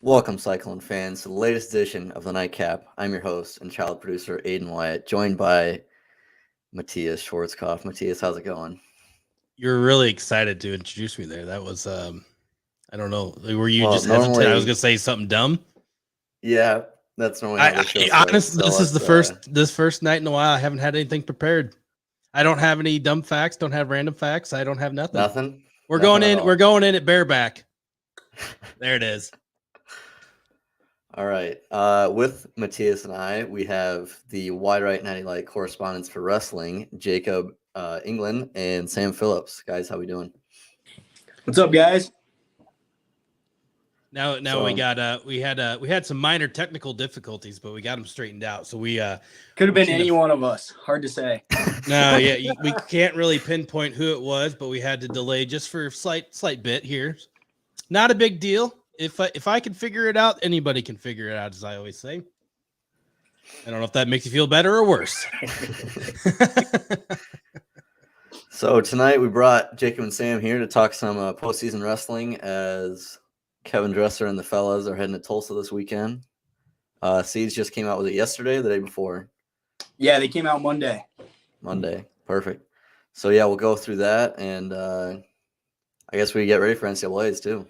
Welcome, Cyclone fans, to the latest edition of the Nightcap. I'm your host and child producer, Aiden Wyatt, joined by Matthias Schwarzkopf. Matthias, how's it going? You're really excited to introduce me there. That was, I don't know. Were you Well, just hesitant? normally- I was going to say something dumb. Yeah, that's normally how the show starts. Honestly, so this is let's, this first night in a while. I haven't had anything prepared. I don't have any dumb facts. Don't have random facts. I don't have nothing. Nothing? We're Nothing going at in. all. We're going in at bareback. There it is. All right. With Matthias and I, we have the Wide Right 90 Light correspondents for wrestling, Jacob England and Sam Phillips. Guys, how we doing? What's up, guys? Now we got we had some minor technical difficulties, but we got them straightened out. So we could have been any one of us. Hard to say. No, yeah, we can't really pinpoint who it was, but we had to delay just for a slight bit here. Not a big deal. If I can figure it out, anybody can figure it out, as I always say. I don't know if that makes you feel better or worse. So tonight we brought Jacob and Sam here to talk some postseason wrestling as Kevin Dresser and the fellas are heading to Tulsa this weekend. Seeds just came out with it yesterday, the day before. Yeah, they came out Monday. Monday. Perfect. So yeah, we'll go through that, and I guess we get ready for NCAAs too.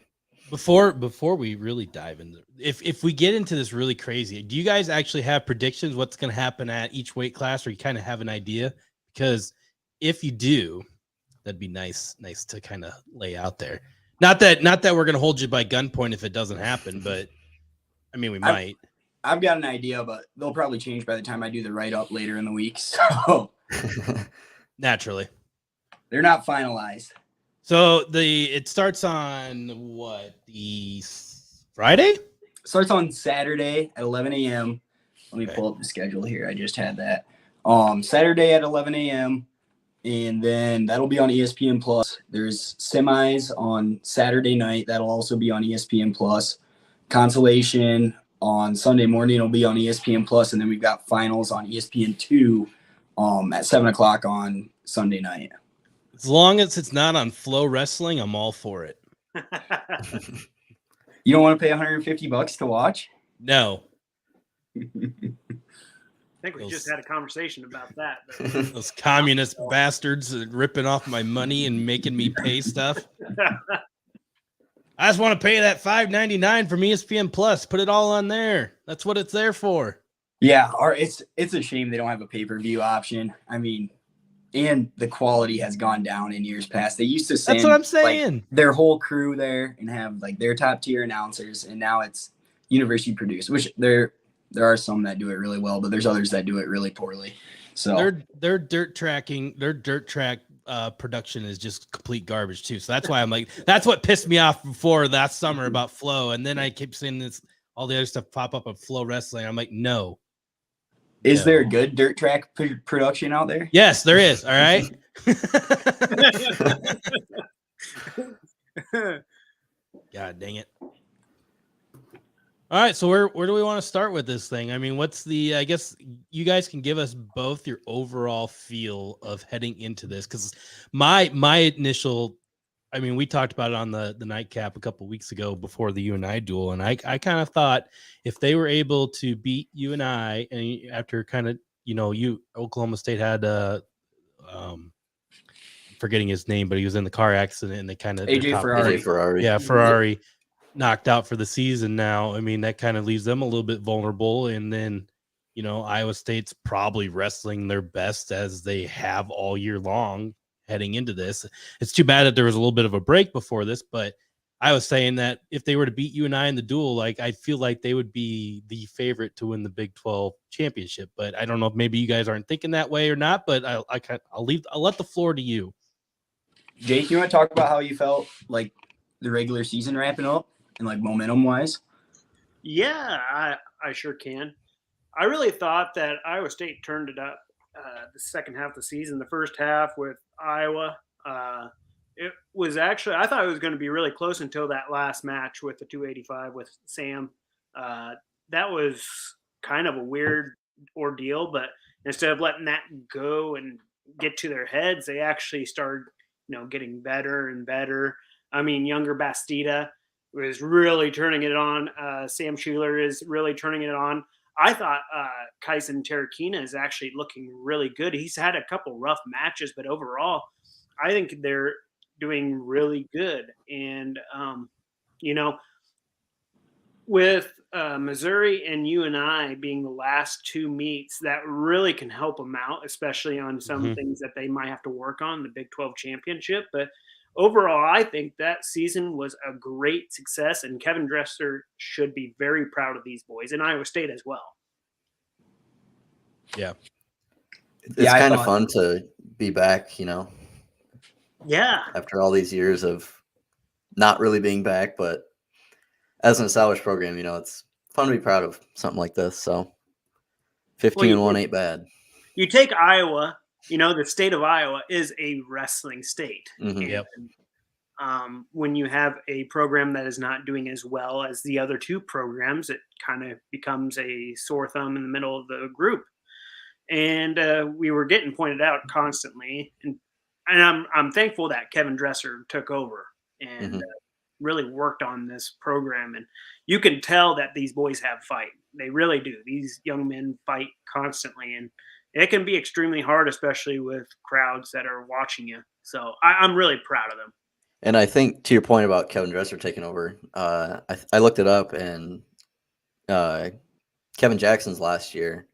Before we really dive into, if we get into this really crazy, do you guys actually have predictions what's going to happen at each weight class, or you kind of have an idea? Because if you do, that'd be nice to kind of lay out there. Not that we're going to hold you by gunpoint if it doesn't happen, but I mean, we might. I've got an idea, but they'll probably change by the time I do the write-up later in the week. So naturally, they're not finalized. So it starts on what, the Friday? Starts on Saturday at 11 a.m. Let me pull up the schedule here. I just had that. Saturday at 11 a.m. And then that'll be on ESPN Plus. There's semis on Saturday night. That'll also be on ESPN Plus. Consolation on Sunday morning will be on ESPN Plus, and then we've got finals on ESPN2 at 7:00 on Sunday night. As long as it's not on Flow Wrestling, I'm all for it. You don't want to pay $150 to watch? No. I think we just had a conversation about that. Those communist bastards ripping off my money and making me pay stuff. I just want to pay that $5.99 from ESPN Plus. Put it all on there. That's what it's there for. Yeah, it's a shame they don't have a pay-per-view option. I mean, and the quality has gone down in years past. They used to send, that's what I'm saying, their whole crew there and have like their top-tier announcers, and now it's university produced, which there are some that do it really well, but there's others that do it really poorly. So their dirt track production is just complete garbage too. So that's why I'm like, that's what pissed me off before last summer about Flow. And then I keep seeing this, all the other stuff pop up on Flow Wrestling. I'm like, no. Is there a good dirt track production out there? Yes, there is. All right. God dang it. All right, so where do we want to start with this thing? I mean, I guess you guys can give us both your overall feel of heading into this, because my initial, I mean, we talked about it on the nightcap a couple weeks ago before the UNI duel, and I kind of thought if they were able to beat UNI, and after kind of, Oklahoma State had forgetting his name, but he was in the car accident, and they kind of AJ Ferrari. Yeah, Ferrari. Knocked out for the season now. I mean, that kind of leaves them a little bit vulnerable. And then, Iowa State's probably wrestling their best as they have all year long heading into this. It's too bad that there was a little bit of a break before this, but I was saying that if they were to beat UNI in the duel, like, I feel like they would be the favorite to win the Big 12 championship. But I don't know if maybe you guys aren't thinking that way or not, but I'll let the floor to you. Jake, you want to talk about how you felt like the regular season wrapping up? And like momentum wise? Yeah, I sure can. I really thought that Iowa State turned it up the second half of the season. The first half with Iowa, it was actually, I thought it was going to be really close until that last match with the 285 with Sam. That was kind of a weird ordeal, but instead of letting that go and get to their heads, they actually started, getting better and better. I mean, younger Bastida was really turning it on. Sam Schuler is really turning it on. I thought Kaisen Terakina is actually looking really good. He's had a couple rough matches, but overall, I think they're doing really good. And, with Missouri and UNI being the last two meets, that really can help them out, especially on some things that they might have to work on, the Big 12 championship. But overall, I think that season was a great success, and Kevin Dresser should be very proud of these boys, and Iowa State as well. Yeah. It's kind of fun to be back, Yeah. after all these years of not really being back, but as an established program, it's fun to be proud of something like this. So 15-1 ain't bad. You take Iowa, the state of Iowa is a wrestling state. Yep. When you have a program that is not doing as well as the other two programs, it kind of becomes a sore thumb in the middle of the group. And we were getting pointed out constantly. And I'm thankful that Kevin Dresser took over and really worked on this program. And you can tell that these boys have fight. They really do. These young men fight constantly. And it can be extremely hard, especially with crowds that are watching you. So I'm really proud of them. And I think to your point about Kevin Dresser taking over, I looked it up, and Kevin Jackson's last year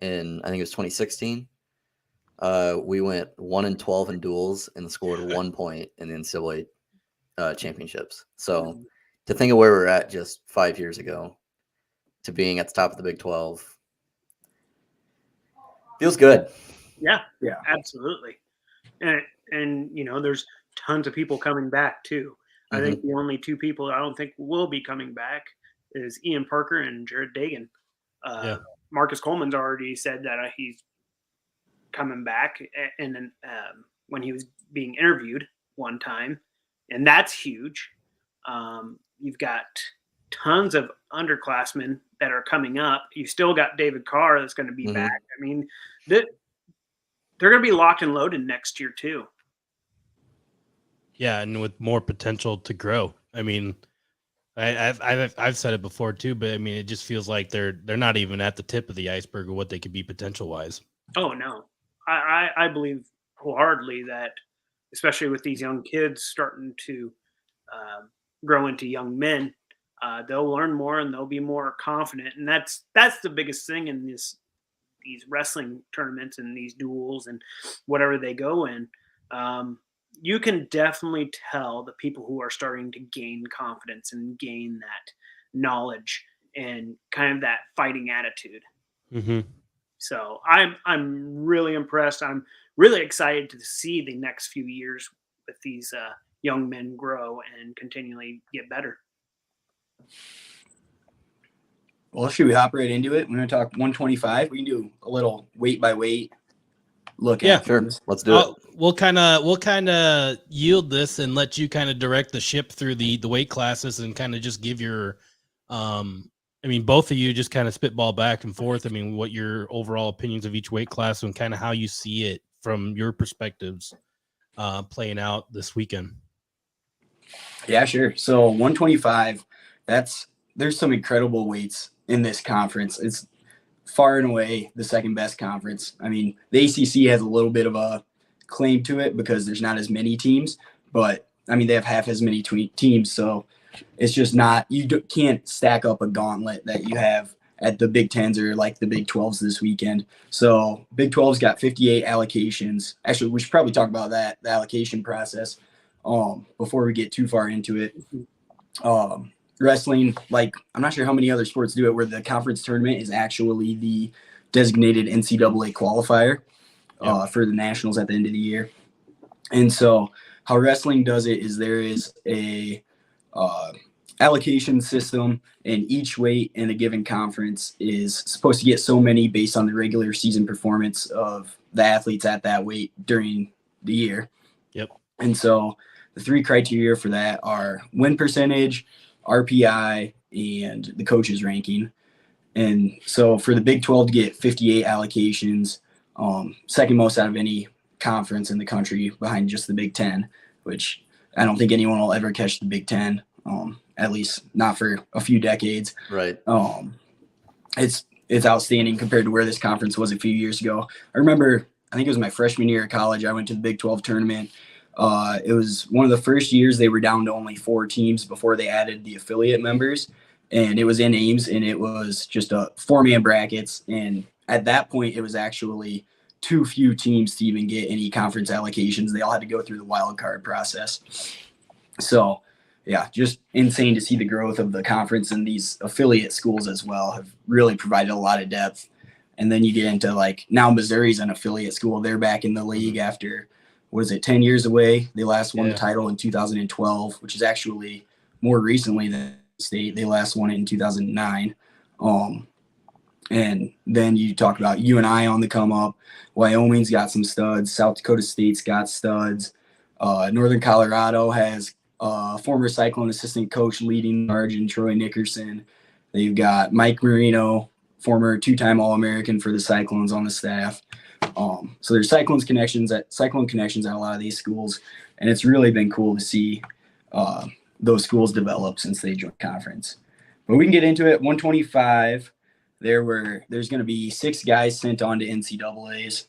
I think it was 2016, we went 1-12 in duels and scored 1 point in the NCAA championships. So to think of where we're at just 5 years ago to being at the top of the Big 12 feels good. Yeah, absolutely. And there's tons of people coming back too. I think the only two people I don't think will be coming back is Ian Parker and Jared Dagen. Marcus Coleman's already said that he's coming back, and then when he was being interviewed one time, and that's huge. You've got tons of underclassmen that are coming up. You've still got David Carr that's going to be back. I mean, they're going to be locked and loaded next year too. Yeah, and with more potential to grow. I mean, I've said it before too, but I mean, it just feels like they're not even at the tip of the iceberg of what they could be potential wise. Oh no, I believe wholeheartedly that, especially with these young kids starting to grow into young men, they'll learn more and they'll be more confident, and that's the biggest thing in these wrestling tournaments and these duels and whatever they go in. You can definitely tell the people who are starting to gain confidence and gain that knowledge and kind of that fighting attitude. So I'm really impressed. I'm really excited to see the next few years with these young men grow and continually get better. Well, should we hop right into it? We're going to talk 125. We can do a little weight by weight look. Yeah, sure. Let's do it. We'll kind of yield this and let you kind of direct the ship through the weight classes and kind of just give your, both of you just kind of spitball back and forth. I mean, what your overall opinions of each weight class and kind of how you see it from your perspectives playing out this weekend. Yeah, sure. So 125, there's some incredible weights in this conference. It's far and away the second best conference. I mean, the ACC has a little bit of a claim to it because there's not as many teams, but I mean, they have half as many teams. So it's just not, can't stack up a gauntlet that you have at the Big 10s or like the Big 12s this weekend. So Big 12's got 58 allocations. Actually, we should probably talk about the allocation process before we get too far into it. Wrestling, like, I'm not sure how many other sports do it where the conference tournament is actually the designated NCAA qualifier for the nationals at the end of the year. And so how wrestling does it is there is a allocation system, and each weight in a given conference is supposed to get so many based on the regular season performance of the athletes at that weight during the year. Yep. And so the three criteria for that are win percentage, RPI, and the coach's ranking. And so for the Big 12 to get 58 allocations, second most out of any conference in the country behind just the Big 10, which I don't think anyone will ever catch the Big 10. at least not for a few decades. Right. It's outstanding compared to where this conference was a few years ago. I remember, I think it was my freshman year of college, I went to the Big 12 tournament. It was one of the first years they were down to only 4 teams before they added the affiliate members. And it was in Ames, and it was just a 4-man brackets. And at that point, it was actually too few teams to even get any conference allocations. They all had to go through the wild card process. So, yeah, just insane to see the growth of the conference, and these affiliate schools as well have really provided a lot of depth. And then you get into like now Missouri's an affiliate school. They're back in the league after, 10 years away. They last won the title in 2012, which is actually more recently than State. They last won it in 2009. And then you talk about UNI on the come up. Wyoming's got some studs. South Dakota State's got studs. Northern Colorado has former Cyclone assistant coach leading the charge in Troy Nickerson. They've got Mike Marino, former 2-time All-American for the Cyclones, on the staff. So there's Cyclone connections at a lot of these schools, and it's really been cool to see those schools develop since they joined conference. But we can get into it. 125, there's going to be 6 guys sent on to NCAAs,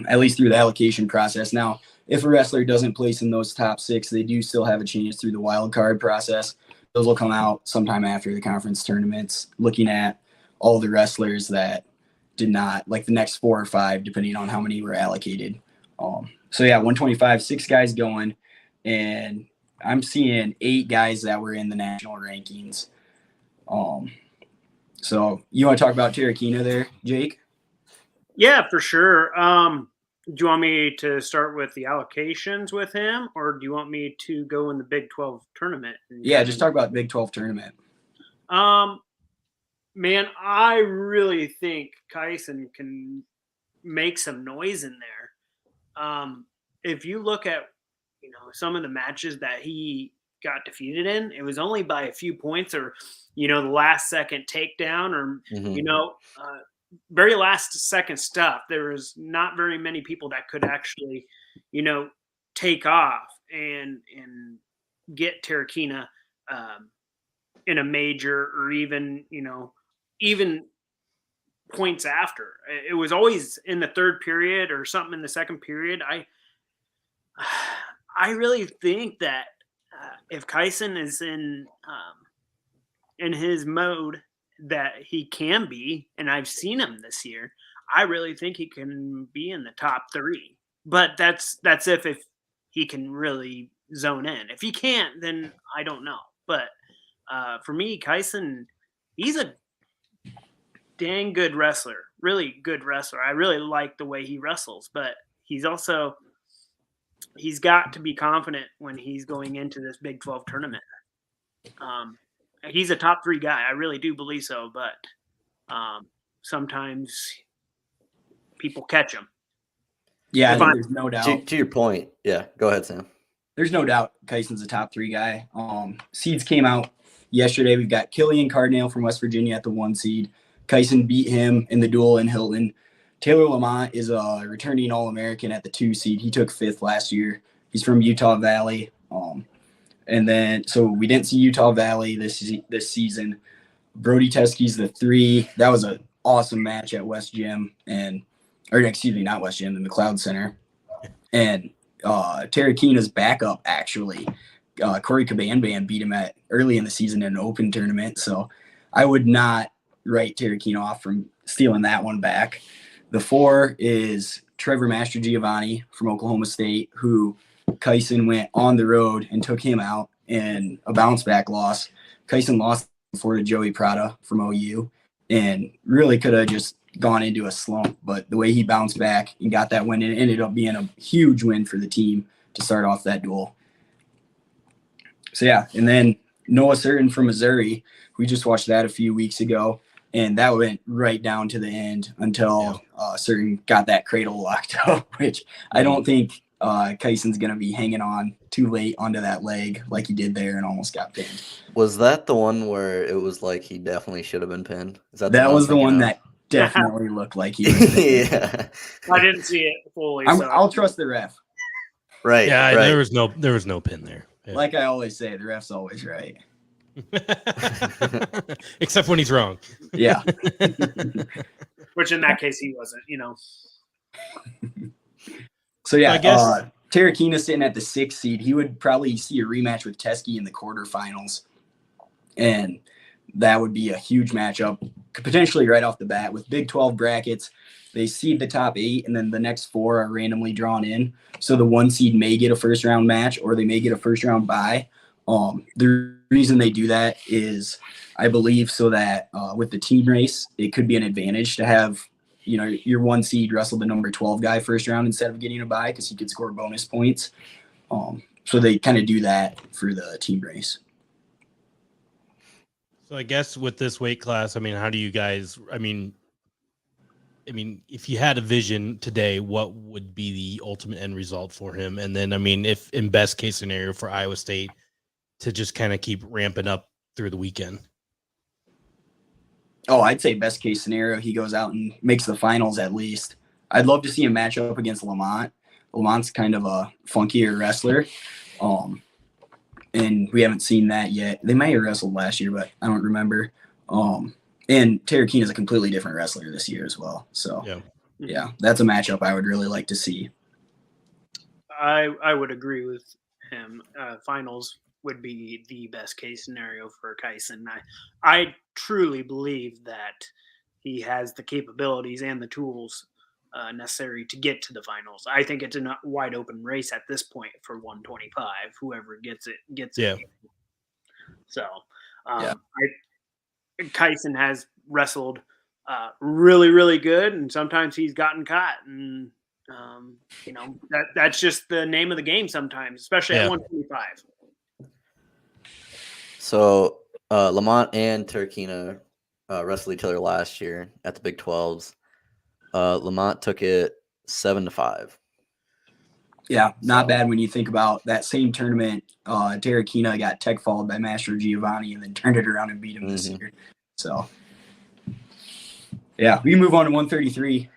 at least through the allocation process. Now, if a wrestler doesn't place in those top 6, they do still have a chance through the wild card process. Those will come out sometime after the conference tournaments, looking at all the wrestlers that did not, like the next 4 or 5, depending on how many were allocated. So yeah, 125, 6 guys going, and I'm seeing 8 guys that were in the national rankings. So you want to talk about Terrakina there, Jake? Yeah, for sure. Do you want me to start with the allocations with him, or do you want me to go in the Big 12 tournament? Yeah, just talk about Big 12 tournament. Man, I really think Eisen can make some noise in there. If you look at, some of the matches that he got defeated in, it was only by a few points, or, the last second takedown, or, very last second stuff. There was not very many people that could actually, take off and get Terrakina in a major, or even, even points after. It was always in the third period or something in the second period. I really think that if Eisen is in his mode that he can be, and I've seen him this year, I really think he can be in the top 3. But that's if he can really zone in. If he can't, then I don't know. But for me, Eisen, he's a dang good wrestler, really good wrestler. I really like the way he wrestles, but he's got to be confident when he's going into this Big 12 tournament. He's a top 3 guy. I really do believe so, but sometimes people catch him. Yeah, there's no doubt. To your point. Yeah, go ahead, Sam. There's no doubt Kaisen's a top 3 guy. Seeds came out yesterday. We've got Killian Cardinale from West Virginia at the 1 seed. Eisen beat him in the duel in Hilton. Taylor Lamont is a returning All-American at the 2 seed. He took 5th last year. He's from Utah Valley. And then, so we didn't see Utah Valley this season. Brody Teskey's the 3. That was an awesome match at West Gym, not West Gym, the McLeod Center. And Terrakina's backup, actually, Corey Cabanban beat him early in the season in an open tournament. So I would not write Terrakina off from stealing that one back. The 4 is Trevor Master Giovanni from Oklahoma State, who Eisen went on the road and took him out in a bounce back loss. Eisen lost before to Joey Prada from OU and really could have just gone into a slump. But the way he bounced back and got that win, it ended up being a huge win for the team to start off that duel. So, yeah. And then Noah Certain from Missouri, we just watched that a few weeks ago. And that went right down to the end until Certain got that cradle locked up, which I don't think Eisen's going to be hanging on too late onto that leg like he did there and almost got pinned. Was that the one where it was like he definitely should have been pinned? That was the one that definitely looked like he was pinned. Yeah. I didn't see it fully. I'll trust the ref. Right. Yeah, right. there was no pin there. Like I always say, the ref's always right. Except when he's wrong. Yeah. Which in that case he wasn't, So yeah, I guess Terrakina sitting at the 6th seed. He would probably see a rematch with Teskey in the quarterfinals, and that would be a huge matchup, potentially right off the bat. With Big 12 brackets, they seed the top 8, and then the next 4 are randomly drawn in. So the 1 seed may get a first round match, or they may get a first round bye. The reason they do that is, I believe, so that with the team race, it could be an advantage to have, your 1 seed wrestle the number 12 guy first round instead of getting a bye, because he could score bonus points. So they kind of do that for the team race. So I guess with this weight class, how do you guys, if you had a vision today, what would be the ultimate end result for him? And then, if in best case scenario for Iowa State to just kind of keep ramping up through the weekend? Oh, I'd say best case scenario, he goes out and makes the finals at least. I'd love to see him match up against Lamont. Lamont's kind of a funkier wrestler. And we haven't seen that yet. They might have wrestled last year, but I don't remember. And Terrakina is a completely different wrestler this year as well. So, yeah, that's a matchup I would really like to see. I would agree with him. Finals would be the best case scenario for Kyson. I truly believe that he has the capabilities and the tools necessary to get to the finals. I think it's a wide open race at this point for 125. Whoever gets it. So, Kyson has wrestled really, really good, and sometimes he's gotten caught, and that's just the name of the game sometimes, especially at 125. So Lamont and Terrakina wrestled each other last year at the Big 12s. Lamont took it 7-5. Yeah, not bad when you think about that same tournament. Terrakina got tech followed by Master Giovanni and then turned it around and beat him this year. So, yeah, we move on to 133.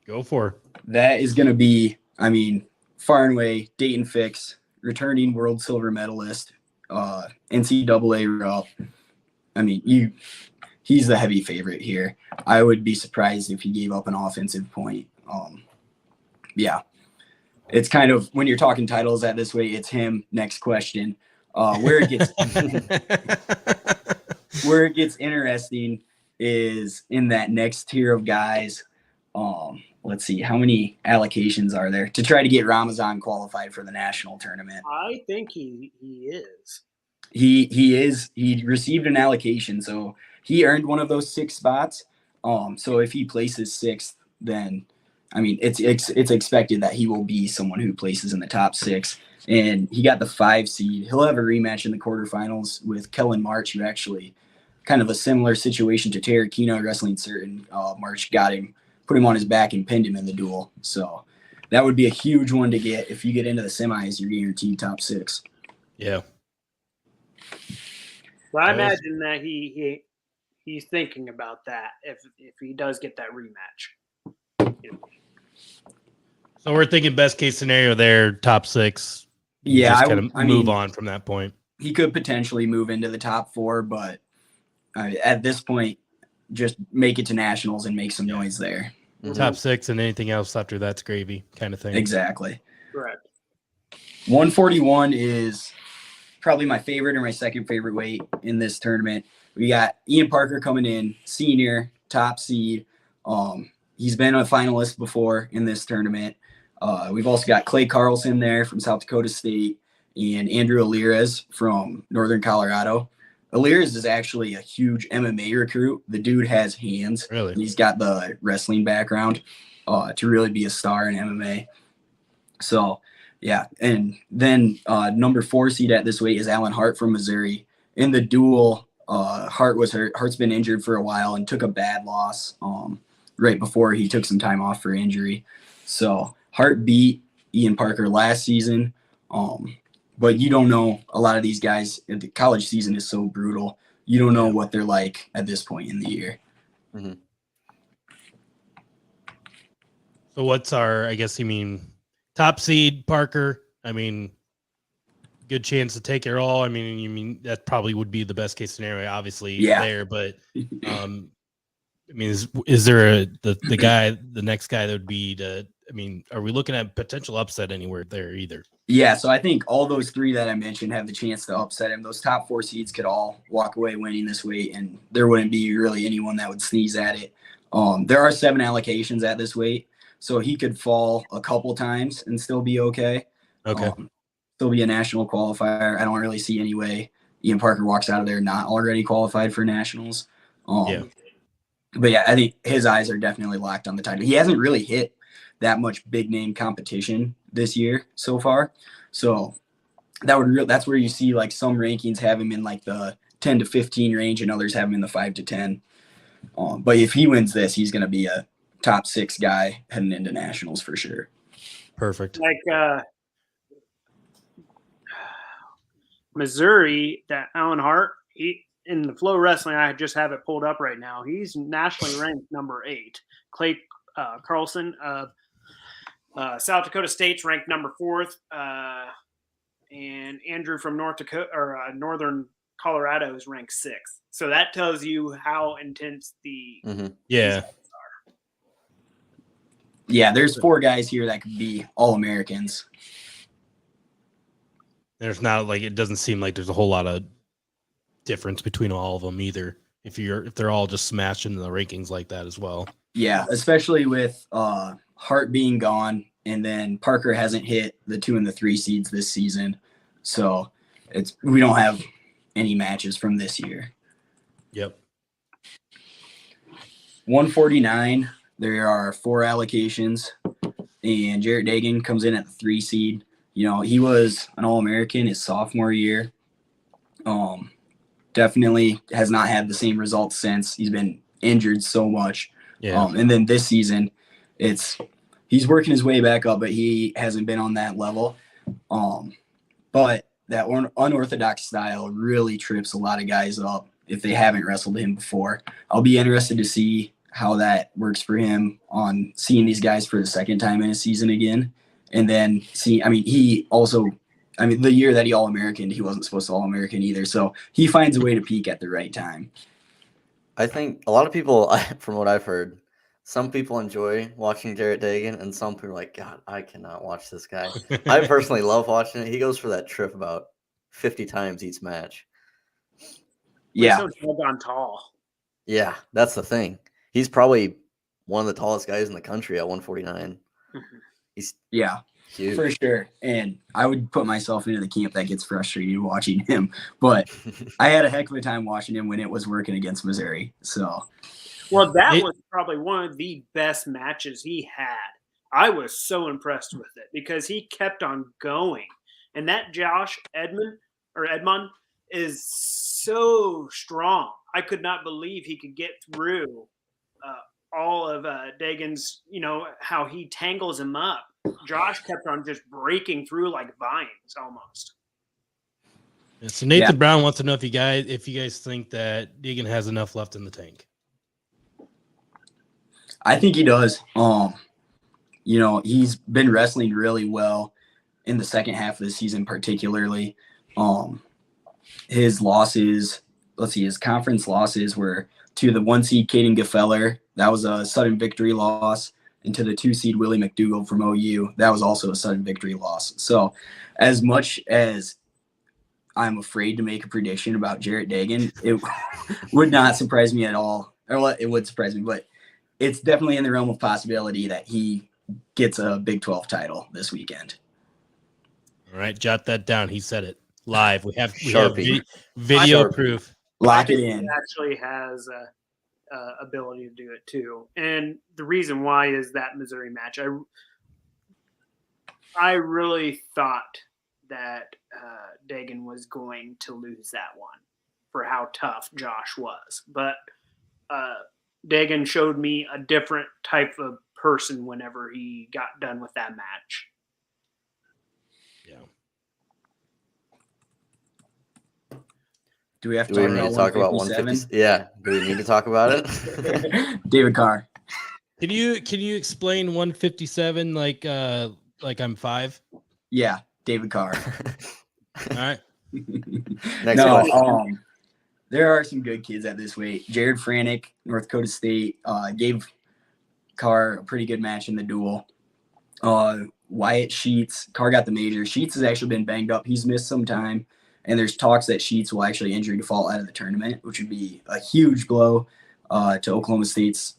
Go for it. That is going to be, far and away, Dayton Fix, returning world silver medalist, NCAA route. He's the heavy favorite here. I would be surprised if he gave up an offensive point. It's kind of, when you're talking titles at this way, it's him. Next question. Where it gets interesting is in that next tier of guys. Let's see, how many allocations are there to try to get Ramazan qualified for the national tournament? I think he is. He is. He received an allocation, so he earned one of those 6 spots. So if he places 6th, then it's expected that he will be someone who places in the top 6. And he got the 5 seed. He'll have a rematch in the quarterfinals with Kellen March, who actually kind of a similar situation to Terrakina wrestling certain. March put him on his back and pinned him in the duel. So that would be a huge one to get. If you get into the semis, you're guaranteed top 6. Yeah. Well, I imagine that he's thinking about that if he does get that rematch. So we're thinking best case scenario there, top 6. Yeah, just kind of move on from that point. He could potentially move into the top 4, but at this point, just make it to nationals and make some noise there. Top 6 and anything else after that's gravy kind of thing. Exactly. Correct. 141 is probably my favorite or my second favorite weight in this tournament. We got Ian Parker coming in, senior, top seed. He's been a finalist before in this tournament. We've also got Clay Carlson there from South Dakota State and Andrew Alirez from Northern Colorado. Alirez is actually a huge MMA recruit. The dude has hands. Really? He's got the wrestling background to really be a star in MMA. So, yeah. And then number 4 seed at this weight is Alan Hart from Missouri. In the duel, Hart was hurt. Hart's been injured for a while and took a bad loss right before he took some time off for injury. So Hart beat Ian Parker last season. But you don't know a lot of these guys. The college season is so brutal. You don't know what they're like at this point in the year. Mm-hmm. So what's our, top seed Parker? good chance to take it all. I mean, that probably would be the best case scenario, obviously there. But I mean, is there the next guy that would be are we looking at potential upset anywhere there either? Yeah, so I think all those three that I mentioned have the chance to upset him. Those top 4 seeds could all walk away winning this weight, and there wouldn't be really anyone that would sneeze at it. There are 7 allocations at this weight, so he could fall a couple times and still be okay. Okay. Still be a national qualifier. I don't really see any way Ian Parker walks out of there not already qualified for nationals. But yeah, I think his eyes are definitely locked on the title. He hasn't really hit that much big name competition this year so far. So that's where you see like some rankings have him in like the 10 to 15 range and others have him in the 5 to 10. But if he wins this, he's going to be a top 6 guy heading into nationals for sure. Perfect. Like Missouri, that Alan Hart, in the Flow Wrestling, I just have it pulled up right now. He's nationally ranked number 8. Clay Carlson of South Dakota State's ranked number 4th, and Andrew from North Dakota or Northern Colorado is ranked 6th. So that tells you how intense the are. Yeah, there's 4 guys here that could be All-Americans. There's not like it doesn't seem like there's a whole lot of difference between all of them either. If they're all just smashed into the rankings like that as well. Yeah, especially with Hart being gone, and then Parker hasn't hit the 2 and the 3 seeds this season, so we don't have any matches from this year. Yep. 149. There are 4 allocations, and Jarrett Dagen comes in at the 3 seed. You know, he was an All-American his sophomore year. Definitely has not had the same results since. He's been injured so much. Yeah. And then this season, he's working his way back up, but he hasn't been on that level. But that unorthodox style really trips a lot of guys up if they haven't wrestled him before. I'll be interested to see how that works for him on seeing these guys for the second time in a season again. And then the year that he All-American, he wasn't supposed to All-American either. So he finds a way to peak at the right time. I think a lot of people, from what I've heard, some people enjoy watching Jarrett Dagen, and some people are like, God, I cannot watch this guy. I personally love watching it. He goes for that trip about 50 times each match. Yeah. He's so doggone tall. Yeah, that's the thing. He's probably one of the tallest guys in the country at 149. He's huge. For sure. And I would put myself into the camp that gets frustrated watching him. But I had a heck of a time watching him when it was working against Missouri. So, well, that was probably one of the best matches he had. I was so impressed with it because he kept on going. And that Josh Edmond is so strong. I could not believe he could get through all of Dagen's, how he tangles him up. Josh kept on just breaking through like vines almost. Yeah, so Nathan Brown wants to know if you guys think that Dagen has enough left in the tank. I think he does. He's been wrestling really well in the second half of the season, particularly. His losses, his conference losses were to the 1 seed Caden Gefeller. That was a sudden victory loss. And to the 2 seed Willie McDougall from OU. That was also a sudden victory loss. So as much as I'm afraid to make a prediction about Jarrett Dagen, it would not surprise me at all. Or it would surprise me, but it's definitely in the realm of possibility that he gets a Big 12 title this weekend. All right, jot that down. He said it live. We have video proof. Lock it in. He actually has ability to do it too, and the reason why is that Missouri match. I really thought that Dagen was going to lose that one for how tough Josh was, but Dagen showed me a different type of person whenever he got done with that match. Yeah. Do we have to talk about 150? Yeah. Do we need to talk about it? David Carr. Can you explain 157 like I'm 5? Yeah, David Carr. All right. Next No, there are some good kids at this weight. Jared Franick, North Dakota State, gave Carr a pretty good match in the duel. Wyatt Sheets, Carr got the major. Sheets has actually been banged up. He's missed some time, and there's talks that Sheets will actually injury default out of the tournament, which would be a huge blow to Oklahoma State's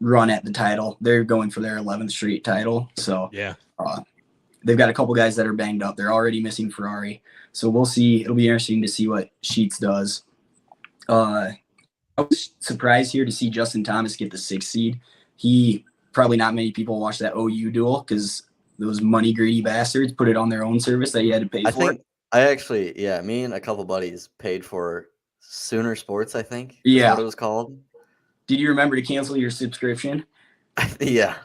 run at the title. They're going for their 11th straight title. So Yeah. they've got a couple guys that are banged up. They're already missing Ferrari. So we'll see. It'll be interesting to see what Sheets does. I was surprised here to see Justin Thomas get the 6th seed. Probably not many people watched that OU duel because those money greedy bastards put it on their own service that you had to pay for. Me and a couple buddies paid for Sooner Sports, I think. Yeah. Is what it was called. Did you remember to cancel your subscription? Yeah.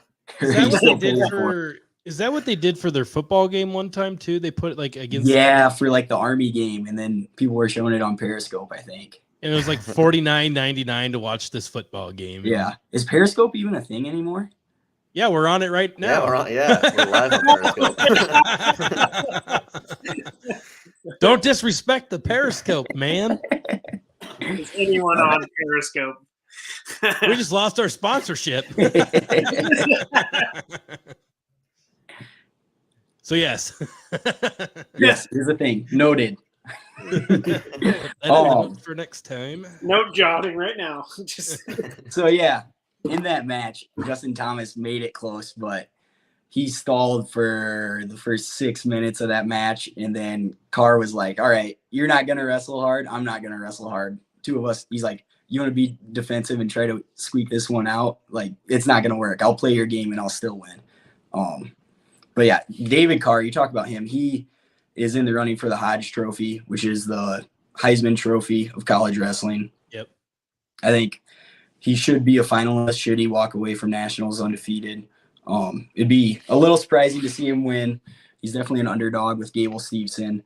Is that what they did for their football game one time too? They put it like against for like the Army game, and then people were showing it on Periscope, I think. And it was like $49.99 to watch this football game. Yeah. Is Periscope even a thing anymore? Yeah, we're on it right now. We're live on Periscope. Don't disrespect the Periscope, man. Is anyone on Periscope? We just lost our sponsorship. So yes. Yes, here's the thing. Noted. For next time. Note jotting right now. So yeah, in that match, Justin Thomas made it close, but he stalled for the first 6 minutes of that match, and then Carr was like, "All right, you're not gonna wrestle hard. I'm not gonna wrestle hard. Two of us." He's like, "You want to be defensive and try to squeak this one out? Like, it's not gonna work. I'll play your game and I'll still win." But yeah, David Carr, you talk about him. He is in the running for the Hodge Trophy, which is the Heisman Trophy of college wrestling. Yep. I think he should be a finalist should he walk away from nationals undefeated. It'd be a little surprising to see him win. He's definitely an underdog with Gable Steveson.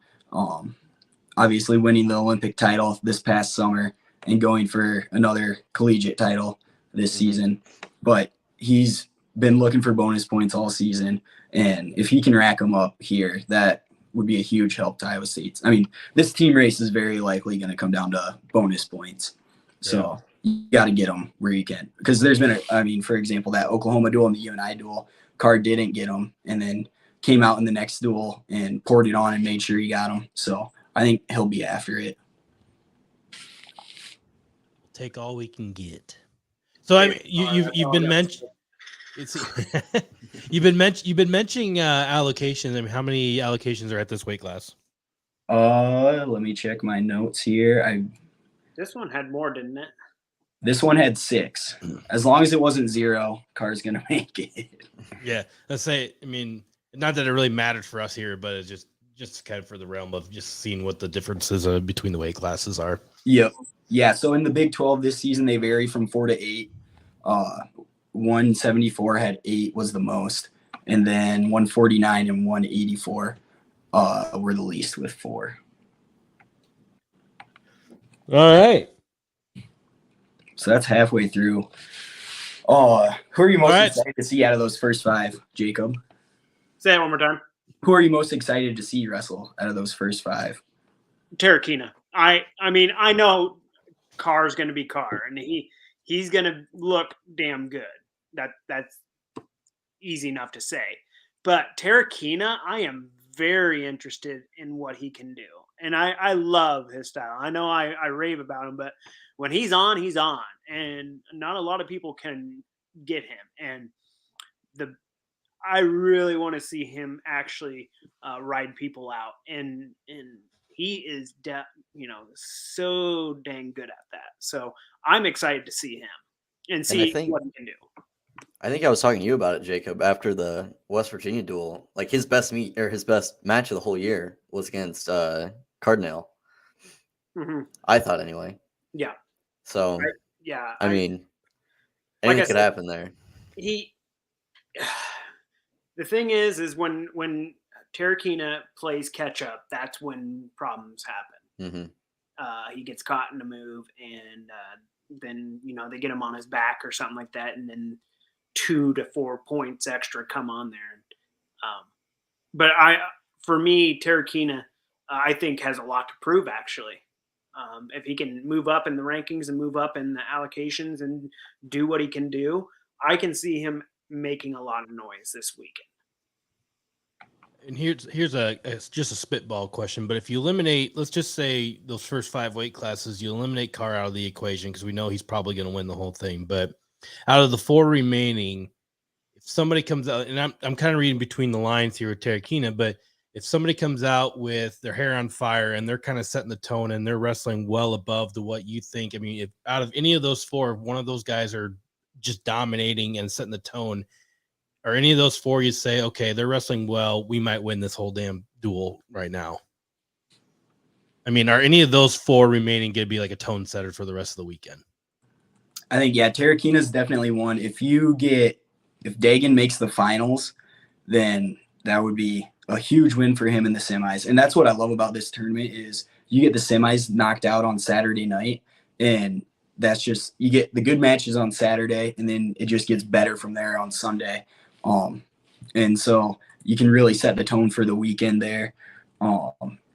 Obviously winning the Olympic title this past summer and going for another collegiate title this season. But he's been looking for bonus points all season. And if he can rack them up here, that would be a huge help to Iowa State. I mean, this team race is very likely going to come down to bonus points. So you got to get them where you can. Because there's been, for example, that Oklahoma duel and the UNI duel, Carr didn't get them and then came out in the next duel and poured it on and made sure he got them. So I think he'll be after it. Take all we can get. So I mean, you've been mentioning. You've been mentioning allocations. I mean, how many allocations are at this weight class? Let me check my notes here. This one had more, didn't it? This one had 6. As long as it wasn't 0, Carr's gonna make it. Yeah, let's say. I mean, not that it really matters for us here, but it's just kind of for the realm of just seeing what the differences between the weight classes are. Yep. Yeah. So in the Big 12 this season, they vary from 4 to 8. 174 had 8 was the most, and then 149 and 184 were the least with 4. All right. So that's halfway through. Who are you most excited to see out of those first 5, Jacob? Say it one more time. Who are you most excited to see wrestle out of those first 5? Tarakina. I mean, I know Carr's going to be Carr, and he's going to look damn good. That's easy enough to say. But Tarakina, I am very interested in what he can do. And I love his style. I know I rave about him, but when he's on, he's on. And not a lot of people can get him. And I really want to see him actually ride people out. And he is so dang good at that. So I'm excited to see him and see what he can do. I think I was talking to you about it, Jacob, after the West Virginia duel. Like his best match of the whole year was against Cardinal. Mm-hmm. I thought anyway. Yeah. So yeah. I mean, anything could happen there. The thing is when Tarakina plays catch up, that's when problems happen. Mm-hmm. He gets caught in a move, and then they get him on his back or something like that, and then 2 to 4 points extra come on there. But for me, Tarakina, I think has a lot to prove, actually. If he can move up in the rankings and move up in the allocations and do what he can do, I can see him making a lot of noise this weekend. And here's just a spitball question, but if you eliminate, let's just say those first 5 weight classes, you eliminate Carr out of the equation because we know he's probably going to win the whole thing. But out of the 4 remaining, if somebody comes out, and I'm kind of reading between the lines here with Talkin, but if somebody comes out with their hair on fire and they're kind of setting the tone and they're wrestling well above to what you think, I mean, if out of any of those 4, one of those guys are just dominating and setting the tone, or any of those 4, you say, okay, they're wrestling well, we might win this whole damn duel right now? I mean, are any of those 4 remaining going to be like a tone setter for the rest of the weekend? I think, yeah, Talkin is definitely one. If Dagen makes the finals, then that would be a huge win for him in the semis. And that's what I love about this tournament is you get the semis knocked out on Saturday night, and that's just, you get the good matches on Saturday, and then it just gets better from there on Sunday. And so you can really set the tone for the weekend there.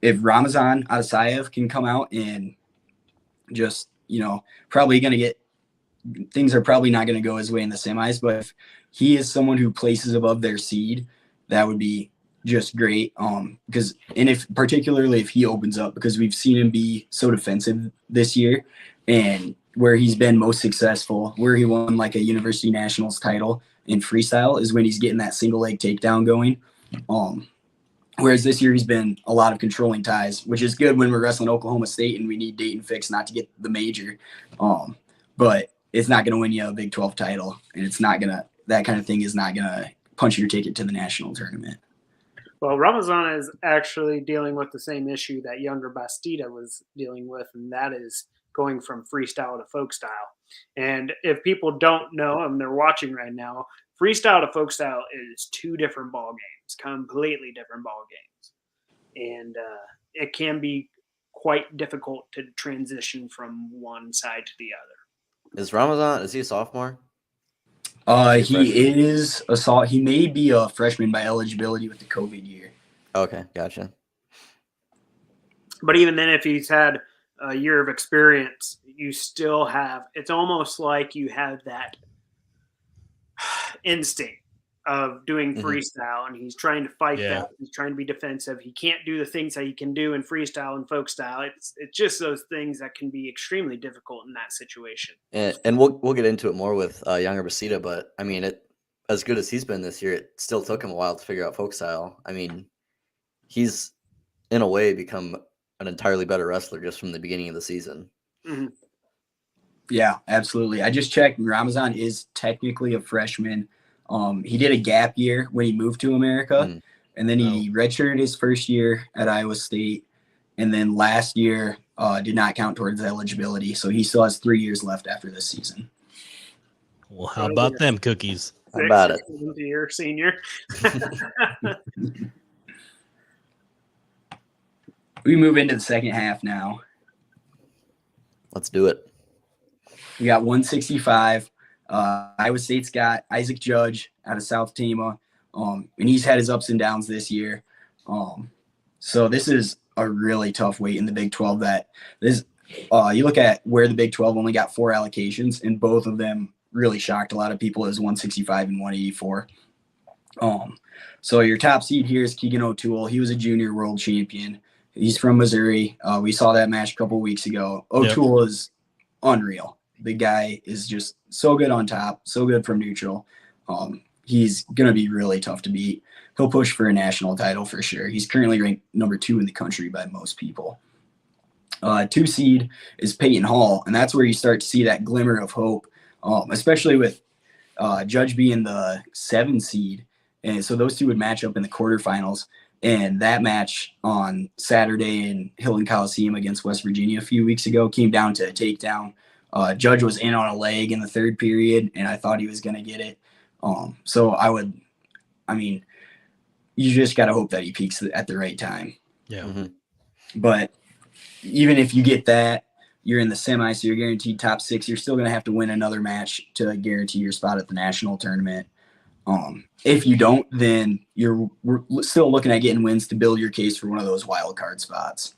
If Ramazan Atasayev can come out and just, probably going to get, things are probably not going to go his way in the semis, but if he is someone who places above their seed, that would be just great. Particularly if he opens up, because we've seen him be so defensive this year, and where he's been most successful, where he won like a university nationals title in freestyle, is when he's getting that single leg takedown going. Whereas this year he's been a lot of controlling ties, which is good when we're wrestling Oklahoma State and we need Dayton fixed not to get the major. But it's not going to win you a Big 12 title, and it's not going to, that kind of thing is not going to punch your ticket to the national tournament. Well, Ramazan is actually dealing with the same issue that younger Bastida was dealing with, and that is going from freestyle to folk style. And if people don't know, and they're watching right now, freestyle to folk style is 2 different ball games, completely different ball games. And it can be quite difficult to transition from one side to the other. Is Ramazan, is he a sophomore? He may be a freshman by eligibility with the COVID year. Okay, gotcha. But even then, if he's had a year of experience, you still have, it's almost like you have that instinct of doing freestyle, and he's trying to fight that. He's trying to be defensive. He can't do the things that he can do in freestyle and folk style. It's just those things that can be extremely difficult in that situation. And we'll get into it more with younger Basita, but I mean, as good as he's been this year, it still took him a while to figure out folk style. I mean, he's in a way become an entirely better wrestler just from the beginning of the season. Mm-hmm. Yeah, absolutely. I just checked. Ramazan is technically a freshman. He did a gap year when he moved to America, and then he redshirted his first year at Iowa State, and then last year did not count towards eligibility, so he still has 3 years left after this season. Well, how about them cookies? How about it? Year senior. We move into the second half now. Let's do it. We got 165. Iowa State's got Isaac Judge out of South Tama, and he's had his ups and downs this year. So this is a really tough weight in the Big 12. You look at where the Big 12 only got 4 allocations, and both of them really shocked a lot of people as 165 and 184. So your top seed here is Keegan O'Toole. He was a junior world champion. He's from Missouri. We saw that match a couple weeks ago. O'Toole is unreal. The guy is just so good on top, so good from neutral. He's going to be really tough to beat. He'll push for a national title for sure. He's currently ranked number 2 in the country by most people. 2 seed is Peyton Hall, and that's where you start to see that glimmer of hope, especially with Judge being the 7 seed. And so those two would match up in the quarterfinals. And that match on Saturday in Hilton Coliseum against West Virginia a few weeks ago came down to a takedown. Judge was in on a leg in the 3rd period, and I thought he was going to get it. You just got to hope that he peaks at the right time. Yeah. Mm-hmm. But even if you get that, you're in the semi, so you're guaranteed top 6. You're still going to have to win another match to guarantee your spot at the national tournament. If you don't, then we're still looking at getting wins to build your case for one of those wild card spots.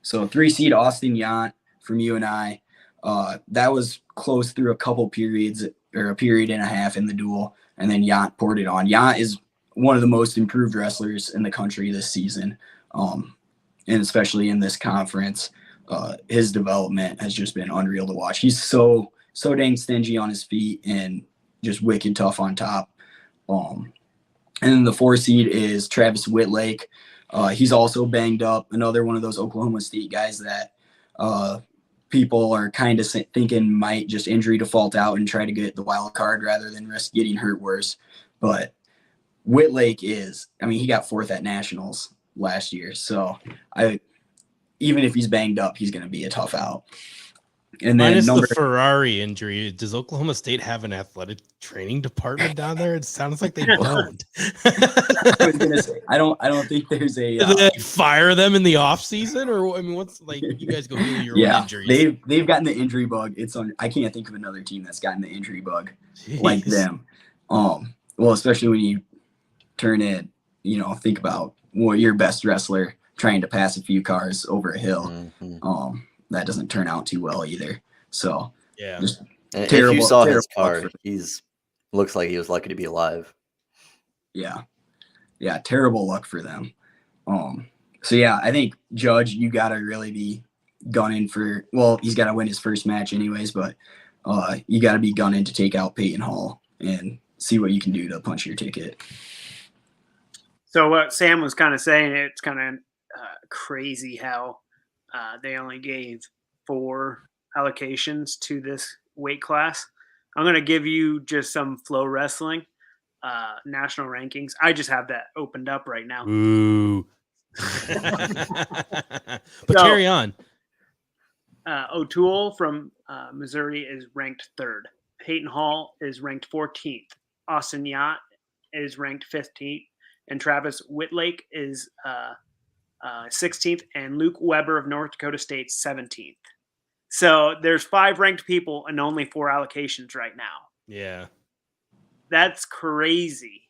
So 3 seed Austin Yount from UNI. That was close through a couple periods, or a period and a half in the duel, and then Yount poured it on. Yount is one of the most improved wrestlers in the country this season, and especially in this conference. His development has just been unreal to watch. He's so dang stingy on his feet and just wicked tough on top. And then the 4 seed is Travis Whitlake. He's also banged up. Another one of those Oklahoma State guys that people are kind of thinking might just injury default out and try to get the wild card rather than risk getting hurt worse. But Whitlake he got 4th at nationals last year. So even if he's banged up, he's going to be a tough out. And then minus the Ferrari injury, does Oklahoma State have an athletic training department down there? It sounds like they don't. I was gonna say, I don't think there's a. Do they fire them in the off season, or what's you guys go heal your own injuries? They've gotten the injury bug. I can't think of another team that's gotten the injury bug like them. Well, especially when you turn it, think about your best wrestler trying to pass a few cars over a hill. Mm-hmm. That doesn't turn out too well either. So yeah, if you saw his car, looks like he was lucky to be alive. Yeah, terrible luck for them. So yeah, I think Judge, you gotta really be gunning for. Well, he's got to win his first match anyways, but you got to be gunning to take out Peyton Hall and see what you can do to punch your ticket. So what Sam was kind of saying, it's kind of crazy how they only gave 4 allocations to this weight class. I'm going to give you just some Flow Wrestling national rankings. I just have that opened up right now. Ooh. But carry on. O'Toole from Missouri is ranked 3rd. Peyton Hall is ranked 14th. Austin Yount is ranked 15th. And Travis Whitlake is 16th, and Luke Weber of North Dakota State 17th. So there's 5 ranked people and only 4 allocations right now. Yeah, that's crazy.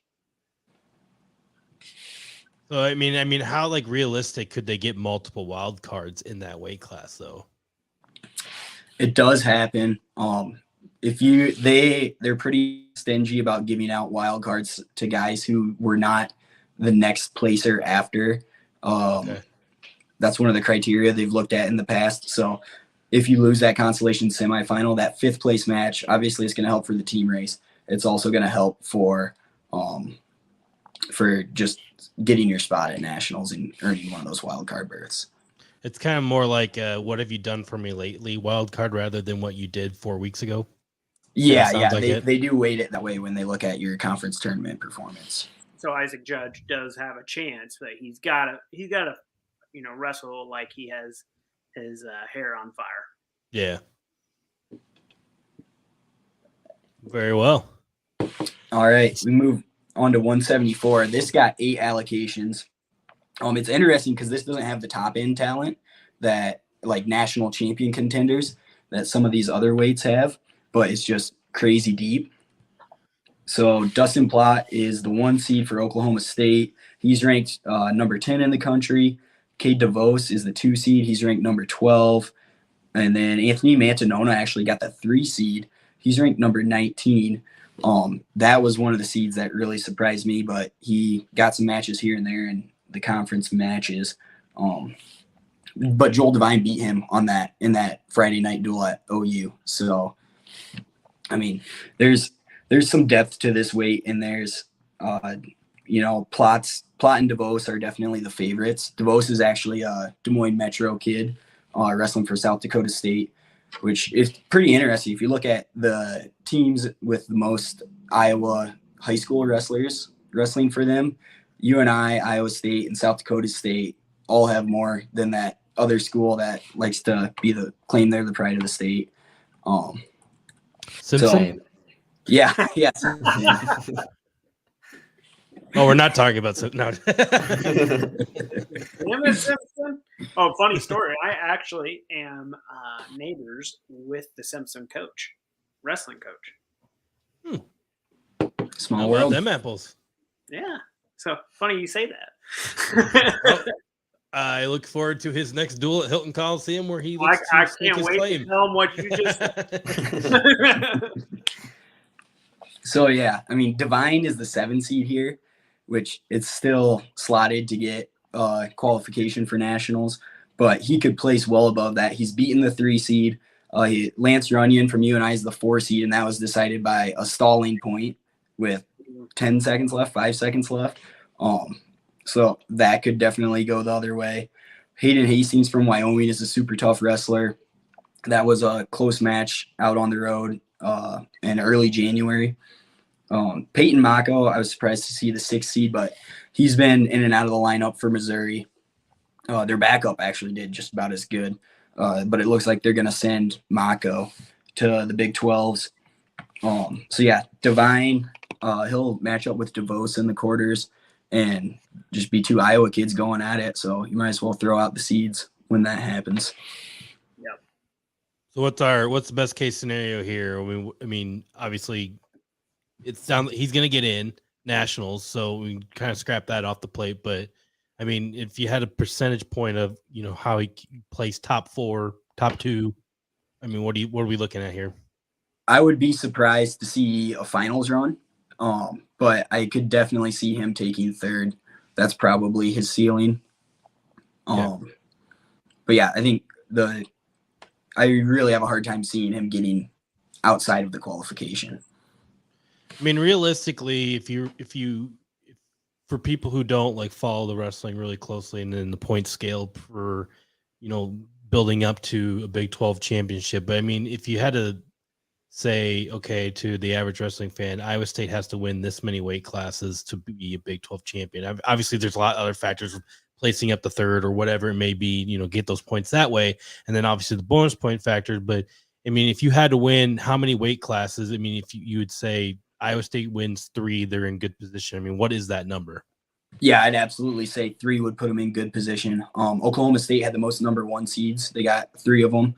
So I mean, how realistic could they get multiple wild cards in that weight class though? It does happen. They're pretty stingy about giving out wild cards to guys who were not the next placer after. Okay. That's one of the criteria they've looked at in the past. So if you lose that consolation semifinal, that 5th place match, obviously it's going to help for the team race. It's also going to help for just getting your spot at nationals and earning one of those wild card berths. It's kind of more like what have you done for me lately wild card rather than what you did 4 weeks ago. Yeah. They do weight it that way when they look at your conference tournament performance. So Isaac Judge does have a chance, but he's got to wrestle like he has his hair on fire. Yeah. Very well. All right, we move on to 174. This got 8 allocations. It's interesting because this doesn't have the top end talent that national champion contenders that some of these other weights have, but it's just crazy deep. So Dustin Plott is the 1 seed for Oklahoma State. He's ranked number 10 in the country. Cade DeVos is the 2 seed. He's ranked number 12. And then Anthony Mantanona actually got the 3 seed. He's ranked number 19. That was one of the seeds that really surprised me, but he got some matches here and there in the conference matches. But Joel Devine beat him in that Friday night duel at OU. So, I mean, there's some depth to this weight, and there's, Plott and DeVos are definitely the favorites. DeVos is actually a Des Moines Metro kid, wrestling for South Dakota State, which is pretty interesting. If you look at the teams with the most Iowa high school wrestlers wrestling for them, UNI, Iowa State, and South Dakota State all have more than that other school that likes to claim they're the pride of the state. Simpson? Yeah. Oh, we're not talking about no. Simpson. Oh, funny story. I actually am neighbors with the Simpson coach, wrestling coach. Small How about world. them apples. Yeah. So funny you say that. Well, I look forward to his next duel at Hilton Coliseum where he looks I to stake can't his wait claim. to tell him what you just said. So yeah, I mean, Divine is the 7 seed here, which it's still slotted to get qualification for nationals, but he could place well above that. He's beaten the 3 seed. Lance Runyon from UNI is the 4 seed, and that was decided by a stalling point with 10 seconds left, 5 seconds left. So that could definitely go the other way. Hayden Hastings from Wyoming is a super tough wrestler. That was a close match out on the road in early January. Peyton Mako, I was surprised to see the 6th seed, but he's been in and out of the lineup for Missouri. Their backup actually did just about as good, but it looks like they're going to send Mako to the Big 12s. So yeah, Divine, he'll match up with DeVos in the quarters and just be 2 Iowa kids going at it. So you might as well throw out the seeds when that happens. So what's the best case scenario here? I mean, obviously, it sounds like he's going to get in nationals, so we can kind of scrap that off the plate. But I mean, if you had a percentage point of how he placed top 4, top 2, I mean, what are we looking at here? I would be surprised to see a finals run, but I could definitely see him taking 3rd. That's probably his ceiling. But yeah, I think I really have a hard time seeing him getting outside of the qualification. I mean, realistically, if for people who don't follow the wrestling really closely and then the point scale for, building up to a Big 12 championship, but I mean, if you had to say, okay, to the average wrestling fan, Iowa State has to win this many weight classes to be a Big 12 champion. Obviously, there's a lot of other factors, placing up the 3rd or whatever it may be, get those points that way. And then obviously the bonus point factors. But I mean, if you had to win how many weight classes, I mean, if you would say Iowa State wins 3, they're in good position. I mean, what is that number? Yeah, I'd absolutely say 3 would put them in good position. Oklahoma State had the most number 1 seeds. They got 3 of them.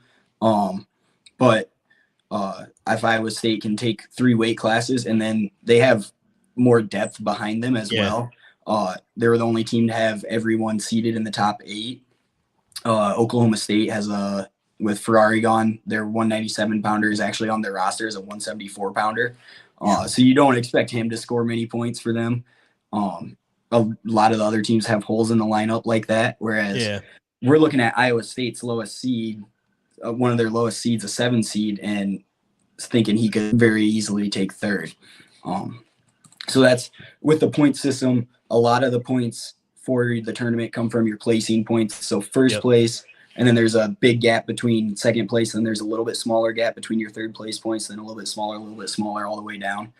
But if Iowa State can take 3 weight classes and then they have more depth behind them as well. They're the only team to have everyone seated in the top 8. Oklahoma State has with Ferrari gone, their 197 pounder is actually on their roster as a 174 pounder. So you don't expect him to score many points for them. A lot of the other teams have holes in the lineup like that. Whereas we're looking at Iowa State's lowest seed, one of their lowest seeds, a 7 seed, and thinking he could very easily take 3rd. So that's with the point system. A lot of the points for the tournament come from your placing points. So first place, and then there's a big gap between 2nd place, and there's a little bit smaller gap between your 3rd place points, then a little bit smaller all the way down.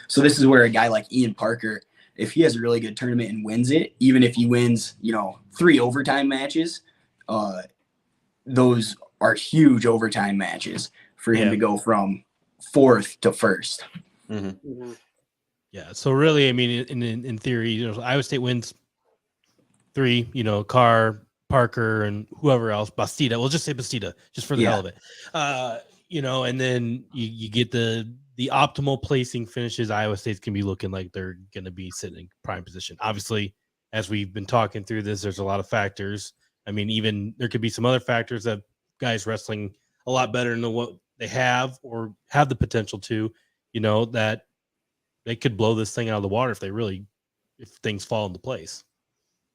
So this is where a guy like Ian Parker, if he has a really good tournament and wins it, even if he wins, 3 overtime matches, those are huge overtime matches for him to go from 4th to 1st. Mm-hmm. Mm-hmm. Yeah. So really, I mean, in theory, Iowa State wins 3, Carr, Parker, and whoever else, Bastida. We'll just say Bastida, just for the hell of it. And then you get the optimal placing finishes. Iowa State's can be looking like they're going to be sitting in prime position. Obviously, as we've been talking through this, there's a lot of factors. I mean, even there could be some other factors that guys wrestling a lot better than what they have or have the potential to, that they could blow this thing out of the water if things fall into place.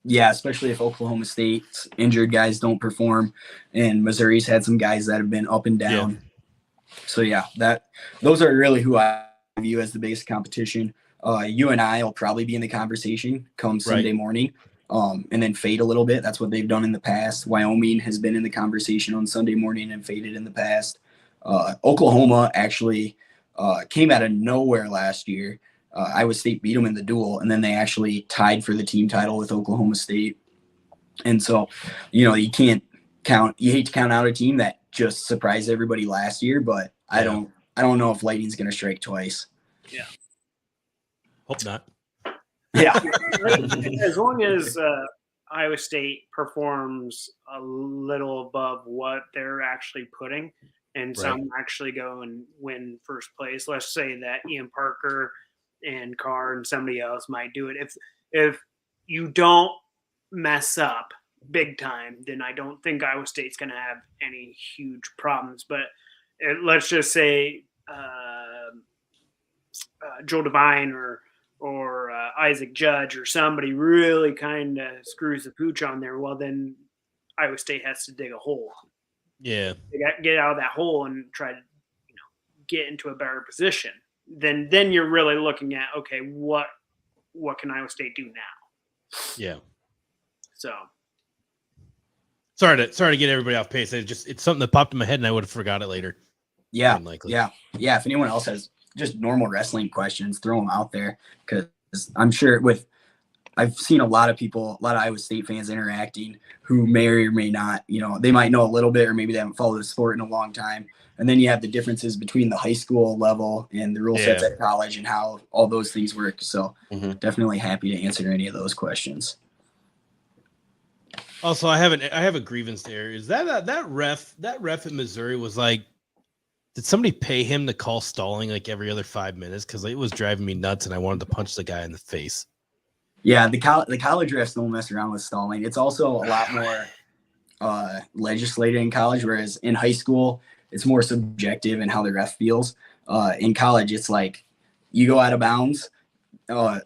Yeah, especially if Oklahoma State's injured guys don't perform, and Missouri's had some guys that have been up and down. So yeah, those are really who I view as the biggest competition. UNI will probably be in the conversation come Sunday morning, and then fade a little bit. That's what they've done in the past. Wyoming has been in the conversation on Sunday morning and faded in the past. Oklahoma actually came out of nowhere last year. Iowa State beat them in the duel, and then they actually tied for the team title with Oklahoma State. And so, you hate to count out a team that just surprised everybody last year, but I don't know if lightning's going to strike twice. Yeah. Hope not. Yeah. As long as Iowa State performs a little above what they're actually putting, and some actually go and win first place. Let's say that Ian Parker and Carr and somebody else might do it. If you don't mess up big time, then I don't think Iowa State's going to have any huge problems. But let's just say Joel Devine or Isaac Judge or somebody really kind of screws the pooch on there. Well, then Iowa State has to dig a hole. Yeah. They got get out of that hole and try to get into a better position. Then you're really looking at, okay, what can Iowa State do now? Yeah. So sorry to get everybody off pace. It's something that popped in my head and I would have forgot it later. Yeah. If anyone else has just normal wrestling questions, throw them out there, because I'm sure I've seen a lot of Iowa State fans interacting who may or may not, they might know a little bit, or maybe they haven't followed the sport in a long time. And then you have the differences between the high school level and the rule sets at college and how all those things work. So definitely happy to answer any of those questions. Also, I have a grievance there. Is that ref in Missouri was like, did somebody pay him to call stalling like every other 5 minutes? Because it was driving me nuts and I wanted to punch the guy in the face. Yeah, the college refs don't mess around with stalling. It's also a lot more legislated in college, whereas in high school, it's more subjective in how the ref feels. In college, it's like you go out of bounds.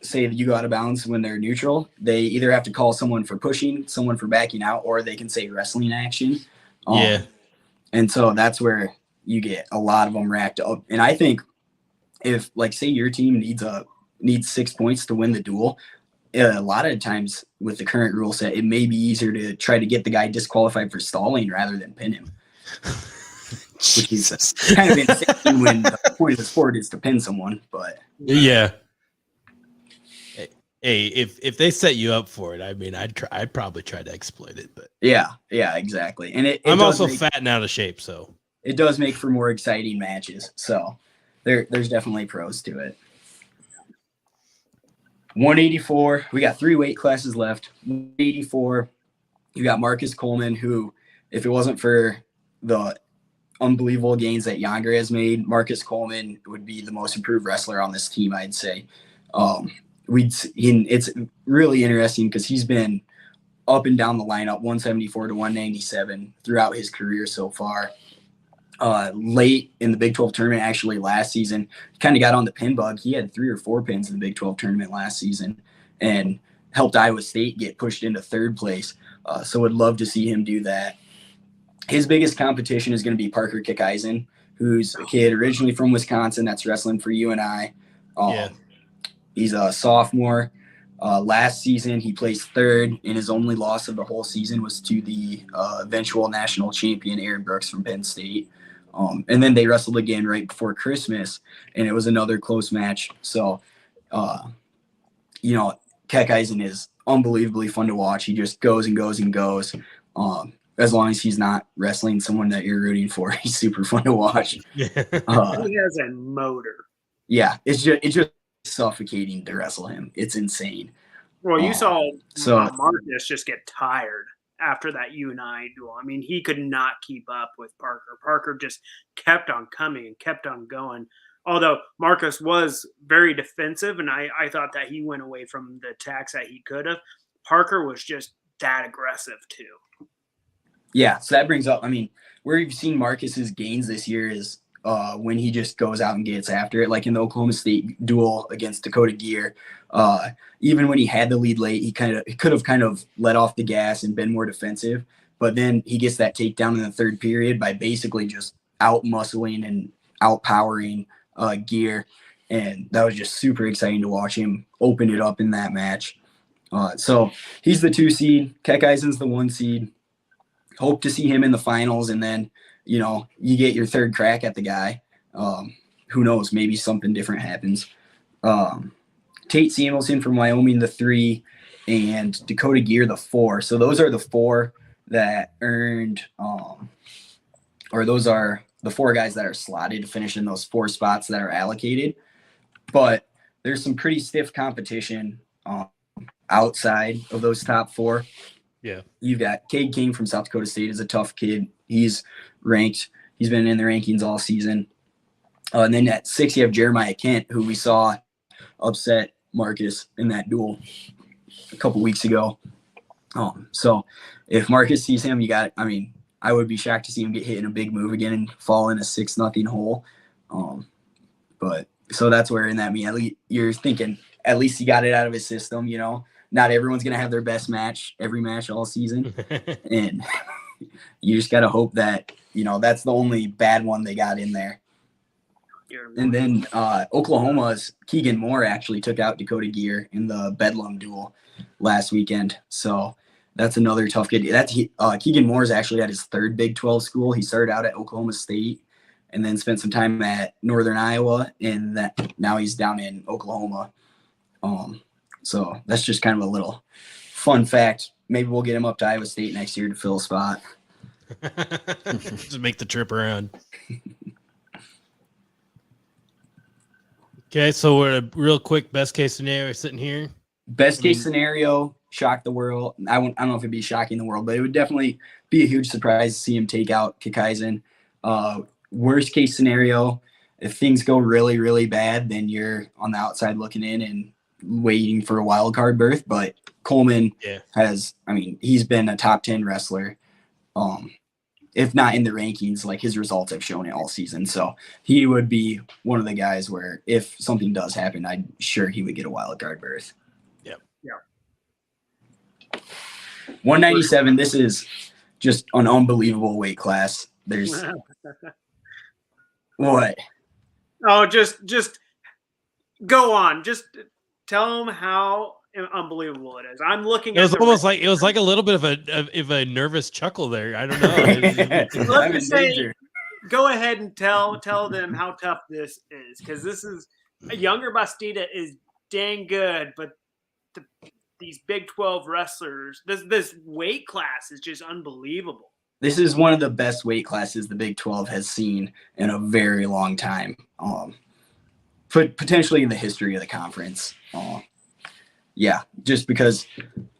Say that you go out of bounds when they're neutral. They either have to call someone for pushing, someone for backing out, or they can say wrestling action. And so that's where you get a lot of them racked up. And I think if, like, say your team needs 6 points to win the duel, a lot of times with the current rule set, it may be easier to try to get the guy disqualified for stalling rather than pin him. Which is kind of insane when the point of the sport is to pin someone. But yeah. Hey, if they set you up for it, I mean, I'd probably try to exploit it. But yeah, exactly. And I'm also fat and out of shape, so it does make for more exciting matches. So there's definitely pros to it. 184. We got 3 weight classes left. 184. You got Marcus Coleman, who, if it wasn't for the unbelievable gains that Younger has made, Marcus Coleman would be the most improved wrestler on this team, I'd say. It's really interesting because he's been up and down the lineup, 174 to 197 throughout his career so far. Late in the Big 12 tournament, actually last season, he kind of got on the pin bug. He had 3 or 4 pins in the Big 12 tournament last season and helped Iowa State get pushed into 3rd place. So would love to see him do that. His biggest competition is going to be Parker Eisen, who's a kid originally from Wisconsin that's wrestling for UNI. He's a sophomore. Last season, he placed 3rd, and his only loss of the whole season was to the eventual national champion, Aaron Brooks from Penn State. And then they wrestled again right before Christmas, and it was another close match. So, Eisen is unbelievably fun to watch. He just goes and goes and goes. As long as he's not wrestling someone that you're rooting for, he's super fun to watch. He has a motor. Yeah, it's just suffocating to wrestle him. It's insane. Well, you saw Marcus just get tired after that UNI duel. I mean, he could not keep up with Parker. Parker just kept on coming and kept on going. Although Marcus was very defensive, and I thought that he went away from the attacks that he could have. Parker was just that aggressive too. Yeah, so that brings up, I mean, where you've seen Marcus's gains this year is when he just goes out and gets after it, like in the Oklahoma State duel against Dakota Gear. Even when he had the lead late, he could have kind of let off the gas and been more defensive. But then he gets that takedown in the 3rd period by basically just out-muscling and out-powering Gear. And that was just super exciting to watch him open it up in that match. So he's the 2 seed. Eisen's the 1 seed. Hope to see him in the finals, and then, you get your 3rd crack at the guy. Who knows? Maybe something different happens. Tate Samuelson from Wyoming, the 3, and Dakota Gear, the 4. So those are the 4 that earned, or those are the 4 guys that are slotted to finish in those 4 spots that are allocated. But there's some pretty stiff competition outside of those top 4. Yeah. You've got Cade King from South Dakota State is a tough kid. He's ranked He's been in the rankings all season. And then at 6, you have Jeremiah Kent, who we saw upset Marcus in that duel a couple weeks ago. So if Marcus sees him, I would be shocked to see him get hit in a big move again and fall in a 6-0 hole. But so that's where in that you're thinking at least he got it out of his system. Not everyone's going to have their best match every match all season. And you just got to hope that, that's the only bad one they got in there. And then Oklahoma's Keegan Moore actually took out Dakota Gear in the Bedlam duel last weekend. So that's another tough kid. Keegan Moore's actually at his 3rd Big 12 school. He started out at Oklahoma State and then spent some time at Northern Iowa, and now he's down in Oklahoma. So that's just kind of a little fun fact. Maybe we'll get him up to Iowa State next year to fill a spot. Just make the trip around. Okay, so we're a real quick best case scenario sitting here. Best case scenario, shock the world. I don't know if it'd be shocking the world, but it would definitely be a huge surprise to see him take out Eisen. Worst case scenario, if things go really, really bad, then you're on the outside looking in and waiting for a wild card berth. But Coleman he's been a top 10 wrestler. If not in the rankings, like his results have shown it all season. So he would be one of the guys where if something does happen, I'm sure he would get a wild card berth. Yep. Yeah. 197. This is just an unbelievable weight class. There's what? Oh, just go on. Just tell them how unbelievable it is. I'm looking. It was almost like it was like a little bit of a nervous chuckle there. I don't know. Let's just say, go ahead and tell them how tough this is, because this is a younger Bastida is dang good, but these Big 12 wrestlers, this weight class is just unbelievable. This is one of the best weight classes the Big 12 has seen in a very long time, potentially in the history of the conference. Yeah, just because,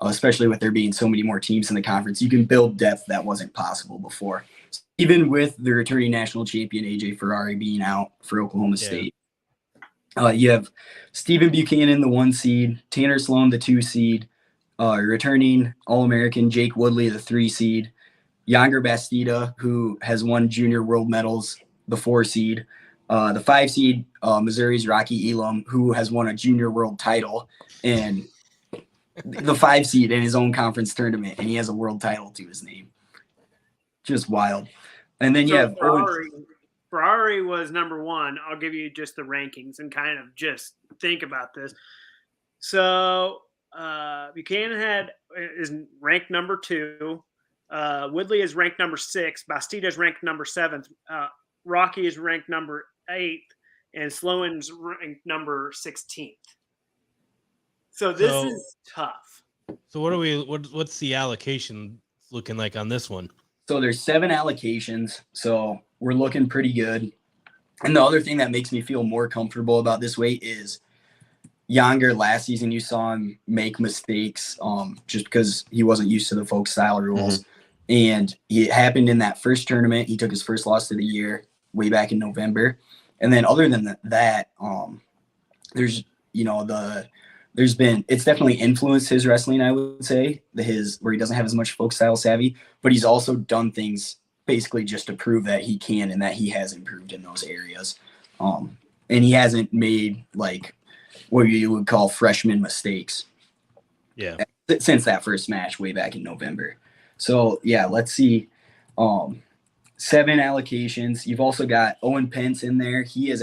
especially with there being so many more teams in the conference, you can build depth that wasn't possible before. Even with the returning national champion AJ Ferrari being out for Oklahoma State. You have Stephen Buchanan, the 1 seed, Tanner Sloan, the 2 seed, returning All-American Jake Woodley, the 3 seed, Younger Bastida, who has won junior world medals, the 4 seed, the 5 seed, Missouri's Rocky Elam, who has won a junior world title, and the 5 seed in his own conference tournament, and he has a world title to his name. Just wild. And then you have Ferrari was number 1. I'll give you just the rankings and kind of just think about this. So Buchanan is ranked number 2. Woodley is ranked number 6. Bastida is ranked number 7. Rocky is ranked number 8, and Sloan's ranked number 16th. So this is tough. So what's the allocation looking like on this one? So there's 7 allocations. So we're looking pretty good. And the other thing that makes me feel more comfortable about this weight is Younger last season, you saw him make mistakes just because he wasn't used to the folk style rules. Mm-hmm. And it happened in that first tournament. He took his first loss of the year way back in November. And then other than that, it's definitely influenced his wrestling, I would say, where he doesn't have as much folk style savvy, but he's also done things basically just to prove that he can and that he has improved in those areas. And he hasn't made like what you would call freshman mistakes. Yeah. Since that first match way back in November. So yeah, let's see. 7 allocations. You've also got Owen Pence in there. He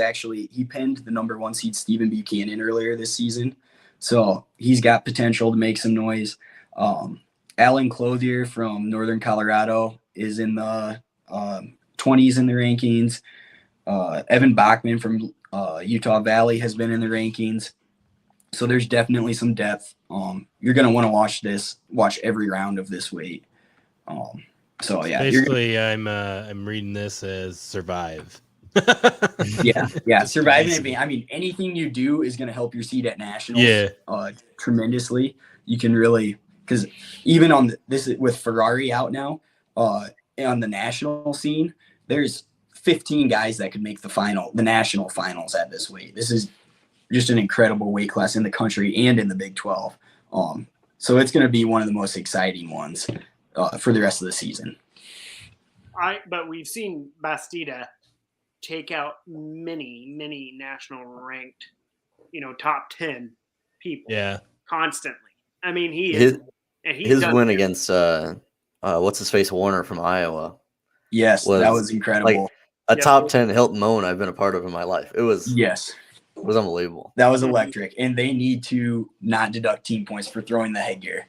penned the number 1 seed Stephen Buchanan earlier this season. So he's got potential to make some noise. Alan Clothier from Northern Colorado is in the 20s in the rankings. Evan Bachman from Utah Valley has been in the rankings. So there's definitely some depth. You're going to want to watch every round of this weight. So yeah, basically I'm reading this as survive. yeah. Surviving. I mean, anything you do is going to help your seed at nationals. Yeah. Tremendously. You can really, because even on this with Ferrari out now, on the national scene, there's 15 guys that could make the national finals at this weight. This is just an incredible weight class in the country and in the Big 12. So it's going to be one of the most exciting ones for the rest of the season. But we've seen Bastida take out many national ranked, top 10 people. Yeah. Constantly. I mean, his win against what's his face Warner from Iowa. Yes, that was incredible. Like a top 10 Hilton Moan I've been a part of in my life. It was unbelievable. That was electric, and they need to not deduct team points for throwing the headgear.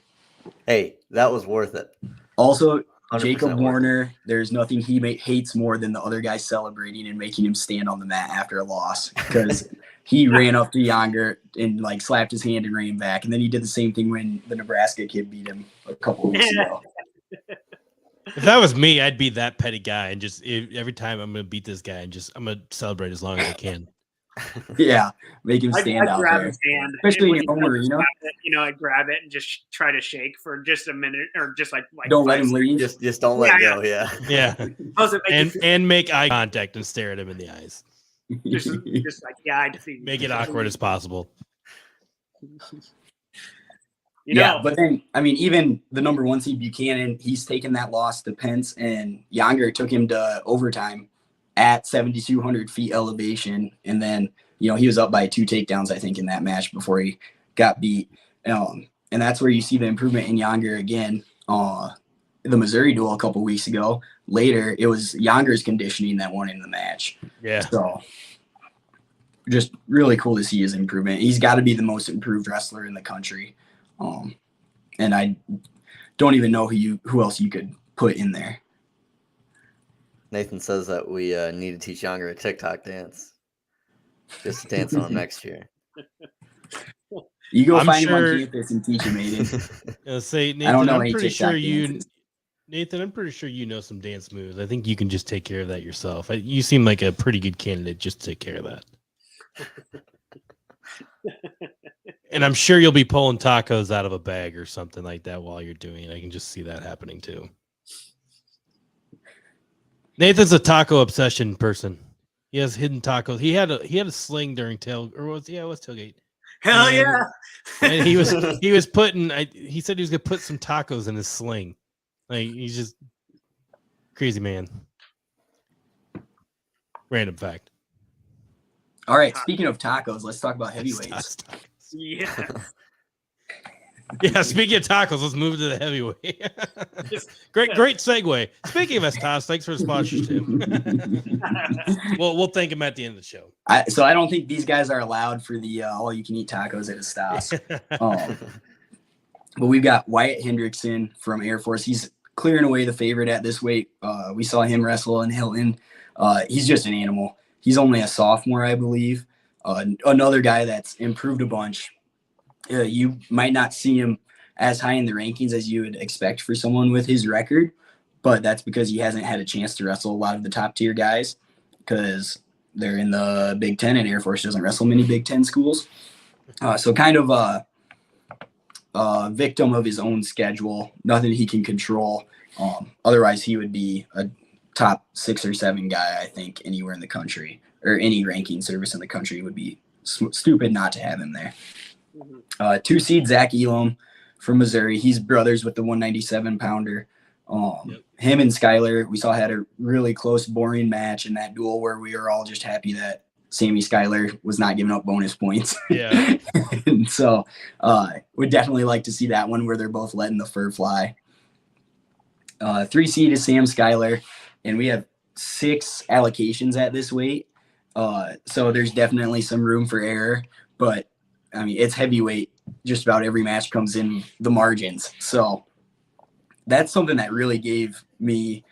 Hey, that was worth it. Also, Jacob Warner, there's nothing he hates more than the other guy celebrating and making him stand on the mat after a loss, because he ran up to Younger and like slapped his hand and ran back, and then he did the same thing when the Nebraska kid beat him a couple of weeks ago. If that was me, I'd be that petty guy, and just every time I'm going to beat this guy, and I'm going to celebrate as long as I can. Yeah, make him stand out there, especially in your own arena. I'd grab it and just try to shake for just a minute, or just like don't let him leave. Just don't let go. Yeah. And make eye contact and stare at him in the eyes. just like I defeat. Make it awkward as possible. But then I mean, even the number 1 seed Buchanan, he's taken that loss to Pence, and Younger took him to overtime at 7,200 feet elevation, and then he was up by 2 takedowns, I think, in that match before he got beat. And that's where you see the improvement in Younger again. The Missouri duel a couple weeks ago. Later, it was Younger's conditioning that won in the match. Yeah. So just really cool to see his improvement. He's got to be the most improved wrestler in the country. And I don't even know who else you could put in there. Nathan says that we need to teach Younger a TikTok dance. Just to dance on him next year. You go find him on campus and teach him, Nathan. Say, Nathan, I don't know I'm pretty sure Nathan, I'm pretty sure you know some dance moves. I think you can just take care of that yourself. You seem like a pretty good candidate just to take care of that. And I'm sure you'll be pulling tacos out of a bag or something like that while you're doing it. I can just see that happening too. Nathan's a taco obsession person. He has hidden tacos. He had a sling during tailgate. Hell yeah! And he was putting. He said he was gonna put some tacos in his sling. Like, he's just crazy man. Random fact. All right. Speaking of tacos, let's talk about heavyweights. Yeah. Yeah. Speaking of tacos, let's move to the heavyweight. Great segue. Speaking of Estos, thanks for the sponsorship. We'll thank him at the end of the show. So I don't think these guys are allowed for the all-you-can-eat tacos at Estos. But we've got Wyatt Hendrickson from Air Force. He's clearing away the favorite at this weight. We saw him wrestle in Hilton. He's just an animal. He's only a sophomore, I believe. Another guy that's improved a bunch. You might not see him as high in the rankings as you would expect for someone with his record, but that's because he hasn't had a chance to wrestle a lot of the top tier guys because they're in the Big Ten, and Air Force doesn't wrestle many Big Ten schools. So kind of a victim of his own schedule, nothing he can control. Otherwise, he would be a top 6 or 7 guy, I think, anywhere in the country, or any ranking service in the country would be stupid not to have him there. 2 seed Zach Elon from Missouri. He's brothers with the 197-pounder. Him and Skyler, we saw, had a really close, boring match in that duel where we were all just happy that Sammy Skyler was not giving up bonus points. Yeah. And so would definitely like to see that one where they're both letting the fur fly. 3 seed is Sam Skyler, and we have 6 allocations at this weight. So there's definitely some room for error, but I mean, it's heavyweight. Just about every match comes in the margins. So that's something that really gave me,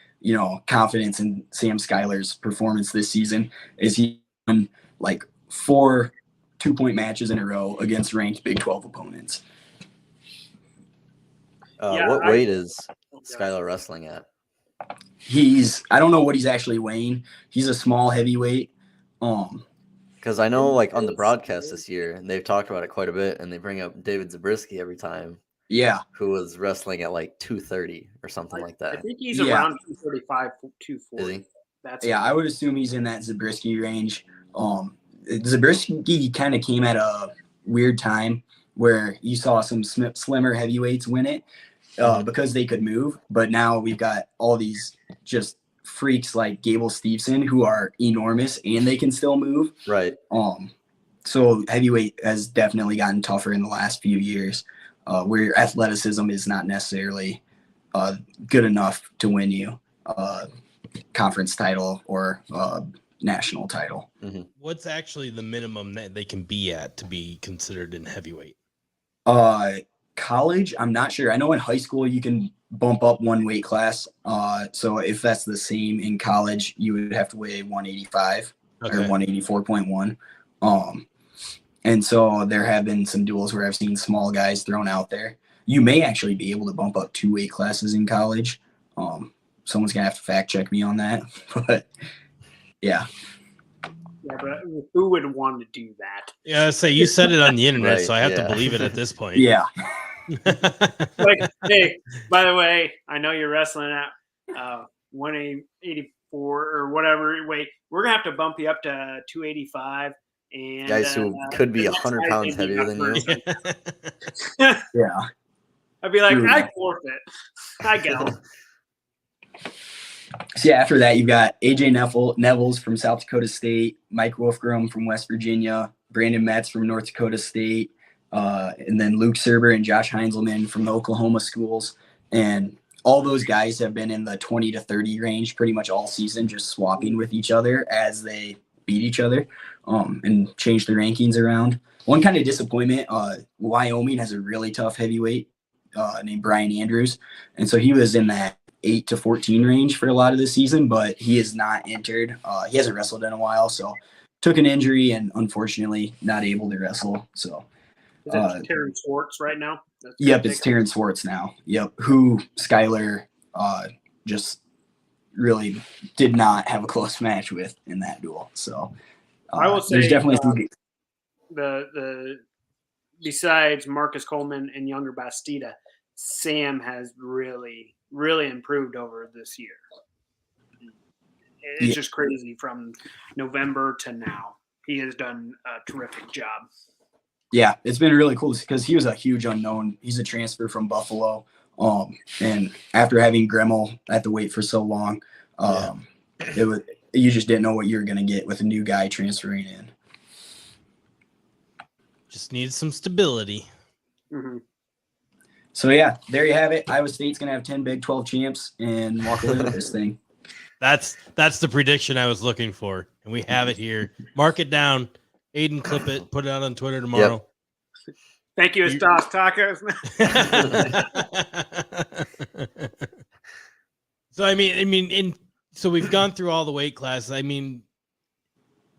confidence in Sam Skyler's performance this season, is he won like 4 2-point matches in a row against ranked Big 12 opponents. What weight is Skyler wrestling at? I don't know what he's actually weighing. He's a small heavyweight. Because I know, like, on the broadcast this year, they've talked about it quite a bit, and they bring up David Zabriskie every time. Yeah. Who was wrestling at like 230 or something like that. I think he's around 235, 240. Is he? I would assume he's in that Zabriskie range. Zabriskie kind of came at a weird time where you saw some slimmer heavyweights win it because they could move. But now we've got all these just freaks like Gable Steveson who are enormous and they can still move. Right. So heavyweight has definitely gotten tougher in the last few years, where your athleticism is not necessarily good enough to win you a conference title or national title. Mm-hmm. What's actually the minimum that they can be at to be considered in heavyweight? College, I'm not sure. I know in high school you can bump up one weight class. So if that's the same in college, you would have to weigh 185 or 184.1. And so there have been some duels where I've seen small guys thrown out there. You may actually be able to bump up 2 weight classes in college. Someone's gonna have to fact check me on that, but yeah. Yeah, but who would want to do that? Yeah, say you said it on the internet, Right, so I have to believe it at this point. Yeah. Like, hey, by the way, I know you're wrestling at 184 or whatever weight. We're gonna have to bump you up to 285. And Guys who could be 100 pounds heavier than you. Yeah. I'd be like, True. I forfeit. I go. So yeah, after that, you've got AJ Nevels from South Dakota State, Mike Wolfgram from West Virginia, Brandon Metz from North Dakota State, and then Luke Serber and Josh Heinzelman from the Oklahoma schools. And all those guys have been in the 20 to 30 range pretty much all season, just swapping with each other as they beat each other and change the rankings around. One kind of disappointment, Wyoming has a really tough heavyweight named Brian Andrews. And so he was in that 8 to 14 range for a lot of the season, but he is not entered. He hasn't wrestled in a while, so took an injury and unfortunately not able to wrestle. So is it Terrence Schwartz right now? Yep, it's Terrence Schwartz now. Yep, who Skyler just really did not have a close match with in that duel. So I will say there's definitely the besides Marcus Coleman and Younger Bastida, Sam has really improved over this year. It's just crazy from November to now. He has done a terrific job. Yeah, it's been really cool because he was a huge unknown. He's a transfer from Buffalo. And after having Gremmel at the weight for so long, you just didn't know what you were going to get with a new guy transferring in. Just needs some stability. Mm-hmm. So, yeah, there you have it. Iowa State's going to have 10 Big 12 champs and walk away with this thing. That's the prediction I was looking for. And we have it here. Mark it down. Aiden, clip it. Put it out on Twitter tomorrow. Yep. Thank you, Estos Tacos. So, so we've gone through all the weight classes. I mean,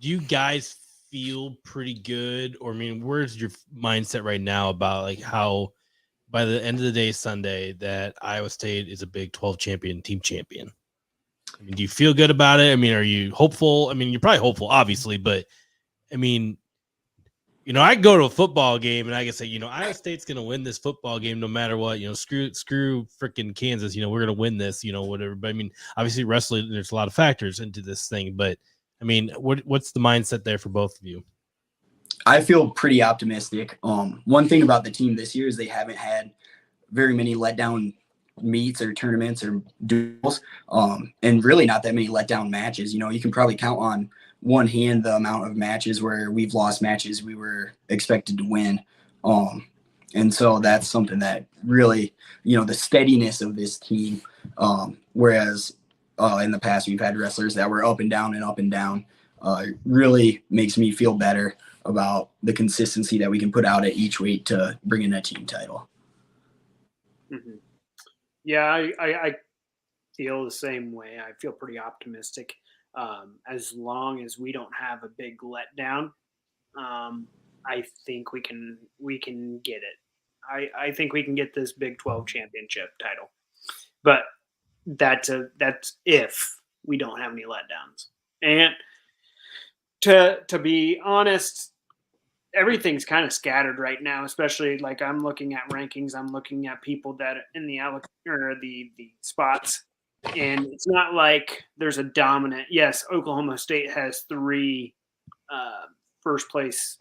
do you guys feel pretty good? Or, where's your mindset right now about like how by the end of the day Sunday that Iowa State is a Big 12 champion, team champion? Do you feel good about it? Are you hopeful? You're probably hopeful, obviously, but I go to a football game and I can say, Iowa State's going to win this football game no matter what. Screw freaking Kansas. We're going to win this. Whatever. But obviously, wrestling. There's a lot of factors into this thing. But what's the mindset there for both of you? I feel pretty optimistic. One thing about the team this year is they haven't had very many letdown meets or tournaments or duels, and really not that many letdown matches. You can probably count on one hand the amount of matches where we've lost matches we were expected to win. And so that's something that really, the steadiness of this team, whereas in the past we've had wrestlers that were up and down, really makes me feel better about the consistency that we can put out at each weight to bring in a team title. Mm-hmm. Yeah, I feel the same way. I feel pretty optimistic. As long as we don't have a big letdown, I think we can get it. I think we can get this Big 12 championship title, but that's if we don't have any letdowns. And to be honest, everything's kind of scattered right now, especially like I'm looking at rankings. I'm looking at people that in the spots And it's not like there's a dominant. Yes, Oklahoma State has 3 first place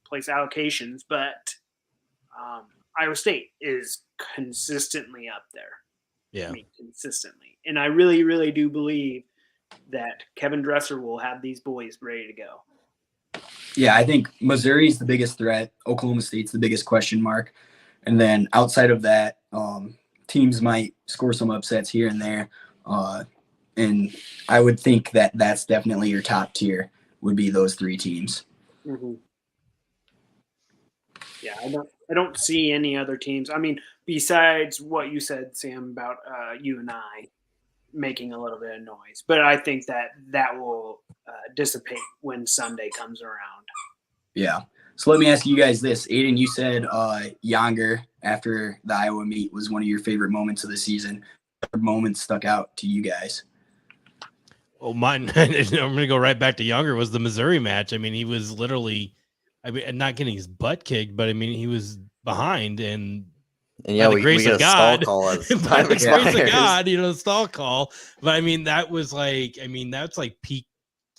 place allocations, but Iowa State is consistently up there. Yeah. I mean, consistently. And I really, really do believe that Kevin Dresser will have these boys ready to go. Yeah, I think Missouri's the biggest threat. Oklahoma State's the biggest question mark. And then outside of that, teams might score some upsets here and there. And I would think that that's definitely your top tier would be those 3 teams. Mm-hmm. Yeah, I don't see any other teams. I mean, besides what you said, Sam, about UNI making a little bit of noise. But I think that will dissipate when Sunday comes around. Yeah. So let me ask you guys this. Aiden, you said Younger after the Iowa meet was one of your favorite moments of the season. What moments stuck out to you guys? Well, mine, I'm going to go right back to Younger, was the Missouri match. I mean, he was literally, not getting his butt kicked, but I mean, he was behind and yeah, we get a stall call as time expires. Grace of God, the stall call. But I mean, that was like, that's like peak.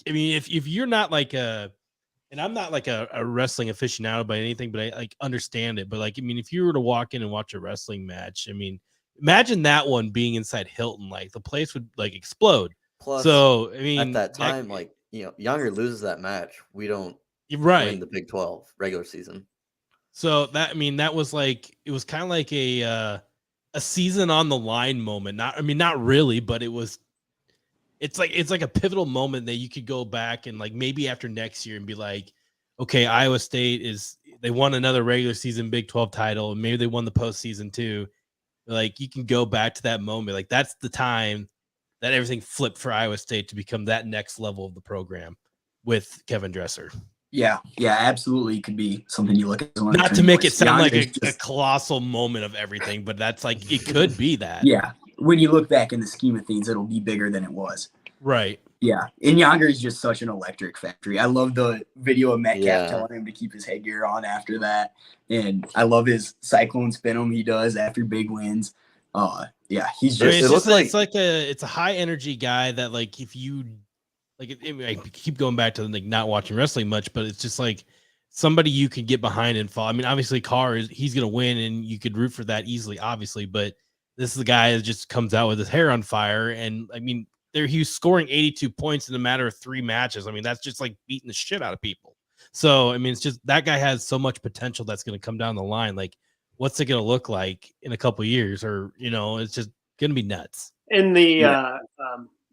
I mean, if you're not like and I'm not like a wrestling aficionado by anything, but I like understand it. But like, I mean, if you were to walk in and watch a wrestling match, I mean, imagine that one being inside Hilton, like the place would like explode. Plus, so I mean, at that time, Younger loses that match, we don't win the Big 12 regular season. So that was like, it was kind of like a season on the line moment. Not really, but it's like a pivotal moment that you could go back and like maybe after next year and be like, okay, Iowa State they won another regular season Big 12 title, and maybe they won the postseason too. Like, you can go back to that moment. Like, that's the time that everything flipped for Iowa State to become that next level of the program with Kevin Dresser. Yeah, absolutely. It could be something you look at. Not to make it sound like a colossal moment of everything, but that's like, it could be that. Yeah. When you look back in the scheme of things, it'll be bigger than it was. Right. Yeah. And Younger is just such an electric factory. I love the video of Metcalf telling him to keep his headgear on after that. And I love his cyclone spin he does after big wins. He's just, it's a high energy guy that, like, if you like, I keep going back to like not watching wrestling much, but it's just like somebody you can get behind and follow. I mean, obviously he's going to win and you could root for that easily, obviously, but this is the guy that just comes out with his hair on fire. And I mean, he was scoring 82 points in a matter of 3 matches. I mean, that's just like beating the shit out of people. So, I mean, it's just, that guy has so much potential that's going to come down the line. Like, what's it going to look like in a couple of years? Or, it's just going to be nuts. In the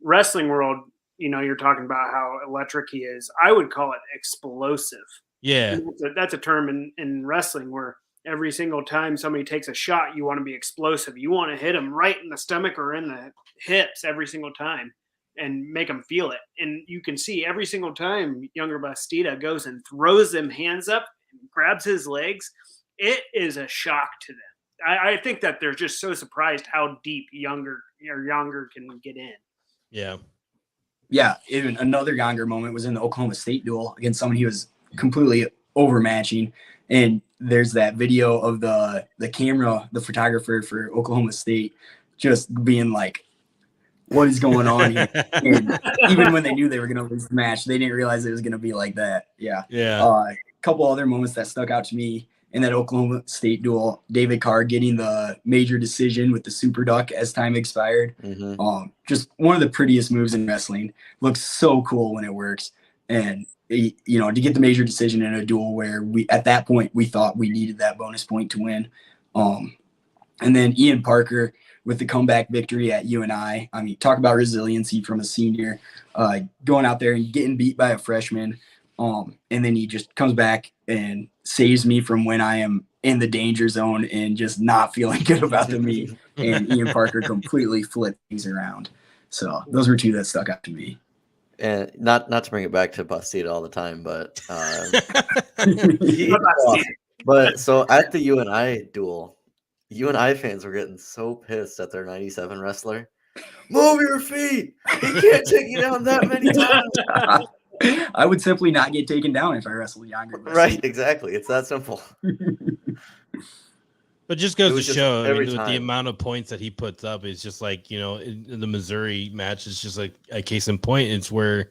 wrestling world, you're talking about how electric he is. I would call it explosive. Yeah. That's a term in wrestling where every single time somebody takes a shot, you want to be explosive. You want to hit them right in the stomach or in the hips every single time and make them feel it. And you can see every single time Younger Bastida goes and throws them hands up and grabs his legs, it is a shock to them. I think that they're just so surprised how deep Younger can get in. Yeah. Yeah, even another Younger moment was in the Oklahoma State duel against someone he was completely overmatching. And there's that video of the photographer for Oklahoma State just being like, what is going on here? And even when they knew they were going to lose the match, they didn't realize it was going to be like that. Yeah. A couple other moments that stuck out to me in that Oklahoma State duel, David Carr getting the major decision with the super duck as time expired. Mm-hmm. Just one of the prettiest moves in wrestling. Looks so cool when it works. And, to get the major decision in a duel where at that point we thought we needed that bonus point to win. And then Ian Parker with the comeback victory at UNI. I mean, talk about resiliency from a senior, going out there and getting beat by a freshman. And then he just comes back and saves me from when I am in the danger zone and just not feeling good about the meet. And Ian Parker completely flipped things around. So those were 2 that stuck out to me. And not to bring it back to Bastida all the time, but but so at the UNI duel, UNI fans were getting so pissed at their 97 wrestler. Move your feet! He can't take you down that many times. I would simply not get taken down if I wrestled Younger. Right, exactly. It's that simple. But just goes It to was just show, I every mean, with the time. amount of points that he puts up, it's just like, in the Missouri match, it's just like a case in point. It's where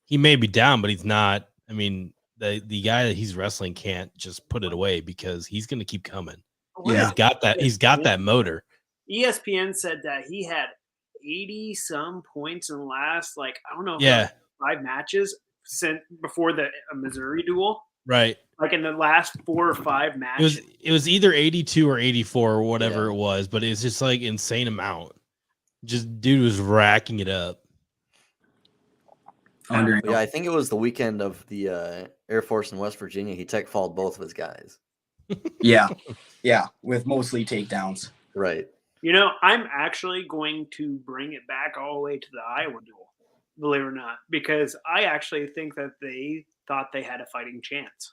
he may be down, but he's not. I mean, the guy that he's wrestling can't just put it away because he's going to keep coming. Yeah. He's got that. He's got that motor. ESPN said that he had 80 some points in the last, I don't know, Yeah. 5 matches since before the Missouri duel. Right. Like in the last 4 or 5 matches. It was either 82 or 84 or whatever Yeah. it was, but it's just like insane amount. Just dude was racking it up. Yeah, I think it was the weekend of the Air Force in West Virginia. He tech fouled both of his guys. Yeah. Yeah. With mostly takedowns. Right. I'm actually going to bring it back all the way to the Iowa duel, believe it or not, because I actually think that they thought they had a fighting chance.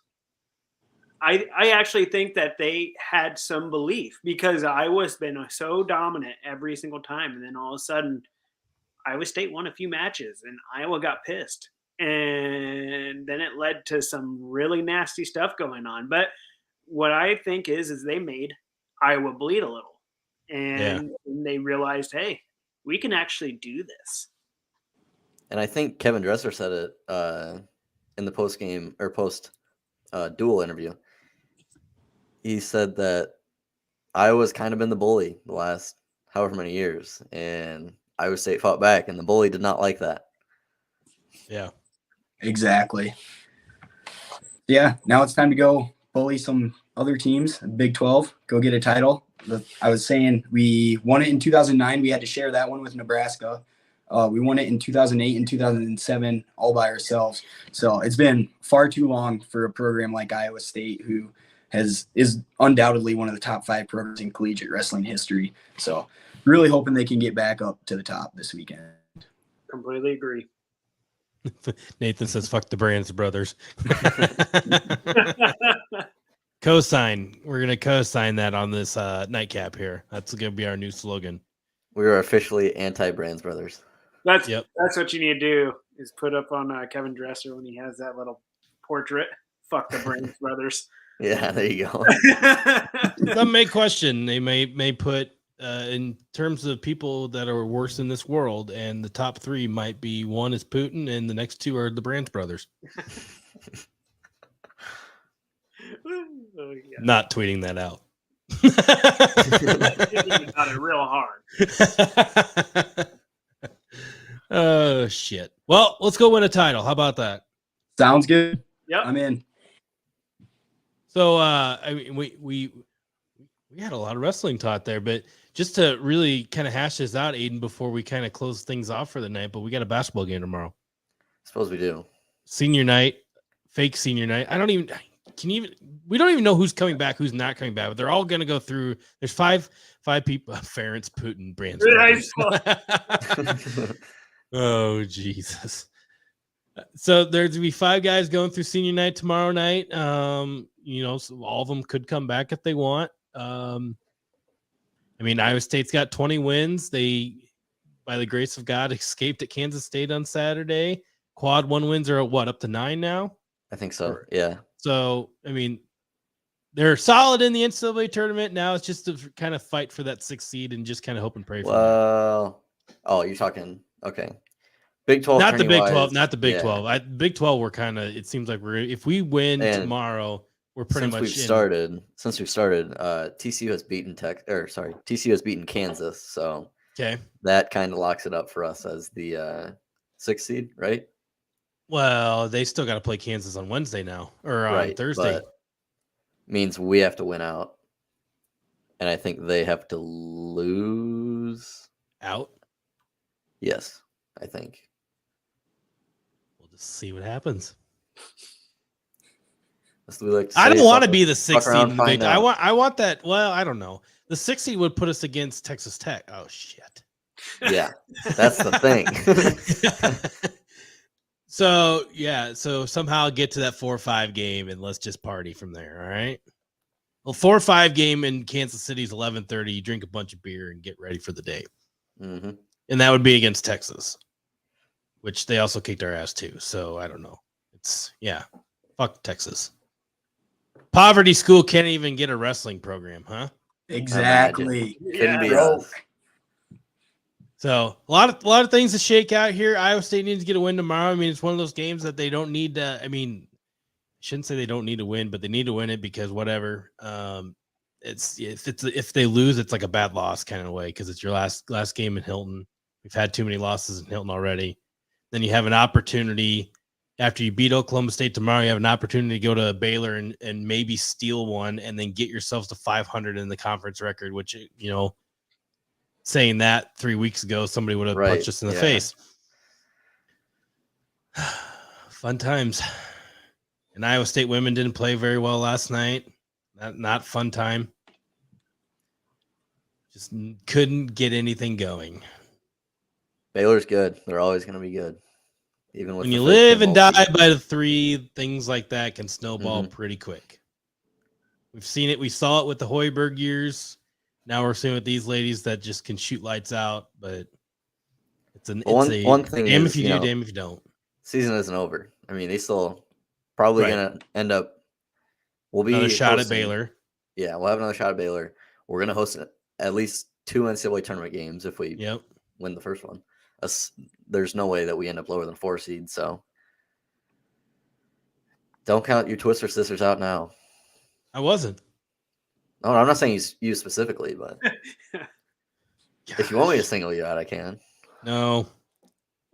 I actually think that they had some belief because Iowa's been so dominant every single time. And then all of a sudden, Iowa State won a few matches and Iowa got pissed. And then it led to some really nasty stuff going on. But what I think is they made Iowa bleed a little. And they realized, hey, we can actually do this. And I think Kevin Dresser said it in the post duel interview. He said that Iowa's kind of been the bully the last however many years, and Iowa State fought back, and the bully did not like that. Yeah. Exactly. Yeah, now it's time to go bully some other teams, Big 12, go get a title. I was saying we won it in 2009. We had to share that one with Nebraska. We won it in 2008 and 2007 all by ourselves. So it's been far too long for a program like Iowa State, who is undoubtedly one of the top 5 programs in collegiate wrestling history. So really hoping they can get back up to the top this weekend. Completely agree. Nathan says, fuck the Brands brothers. Co-sign. We're going to co-sign that on this nightcap here. That's going to be our new slogan. We are officially anti-Brands brothers. That's what you need to do is put up on Kevin Dresser when he has that little portrait. Fuck the Brands brothers. Yeah, there you go. Some may question. They may put in terms of people that are worse in this world, and the top 3 might be one is Putin, and the next 2 are the Brands brothers. Oh, yeah. Not tweeting that out. Got it real hard. Oh shit. Well, let's go win a title. How about that? Sounds good. Yep. I'm in. So I mean we had a lot of wrestling taught there, but just to really kind of hash this out, Aiden, before we kind of close things off for the night, but we got a basketball game tomorrow. Suppose we do. Senior night, fake senior night. We don't even know who's coming back, who's not coming back, but they're all going to go through. There's five people. Ferentz, Putin, Brands. Oh, Jesus. So there's going to be 5 guys going through senior night tomorrow night. So all of them could come back if they want. I mean, Iowa State's got 20 wins. They, by the grace of God, escaped at Kansas State on Saturday. Quad 1 wins are up to 9 now? I think so. Yeah. So, I mean, they're solid in the NCAA tournament. Now it's just to kind of fight for that 6th seed and just kind of hope and pray for that. Oh, you're talking, okay. Big 12. Not the Big 12. Wise, Not the Big yeah. 12. Big 12, we're kind of, it seems like if we win tomorrow, we're pretty much Since we've started, TCU has beaten TCU has beaten Kansas. So okay, that kind of locks it up for us as the 6th seed, right? Well, they still got to play Kansas on Wednesday now, or on Thursday. Means we have to win out. And I think they have to lose out. Yes, I think. We'll just see what happens. I don't want to be the 6th seed in the Big. I want that. Well, I don't know. The 6th seed would put us against Texas Tech. Oh shit. Yeah, that's the thing. So somehow get to that 4-5 game and let's just party from there. All right. Well, 4-5 game in Kansas City is 11:30. You drink a bunch of beer and get ready for the day. Mm-hmm. And that would be against Texas, which they also kicked our ass too. So I don't know. Fuck Texas. Poverty school can't even get a wrestling program, huh? Exactly. Couldn't be bro. us. So a lot of things to shake out here. Iowa State needs to get a win tomorrow. I mean, it's one of those games that they don't need to. I mean, I shouldn't say they don't need to win, but they need to win it because whatever. If they lose, it's like a bad loss kind of way because it's your last game in Hilton. We've had too many losses in Hilton already. Then you have an opportunity after you beat Oklahoma State tomorrow. You have an opportunity to go to Baylor and maybe steal one, and then get yourselves to 500 in the conference record, which saying that 3 weeks ago, somebody would have punched us in the face. Fun times. And Iowa State women didn't play very well last night. Not fun time. Just couldn't get anything going. Baylor's good. They're always going to be good. Even when you live and die by the three, things like that can snowball pretty quick. We've seen it. We saw it with the Hoiberg years. Now we're seeing with these ladies that just can shoot lights out, but one thing damn is, if you do, damn if you don't. Season isn't over. I mean, they still probably going to end up. We'll be another shot at Baylor. Yeah, we'll have another shot at Baylor. We're going to host at least 2 NCAA tournament games if we win the first one. There's no way that we end up lower than 4 seed. So don't count your Twister sisters out now. I wasn't. No, I'm not saying you specifically, but if you want me to single you out, I can. No,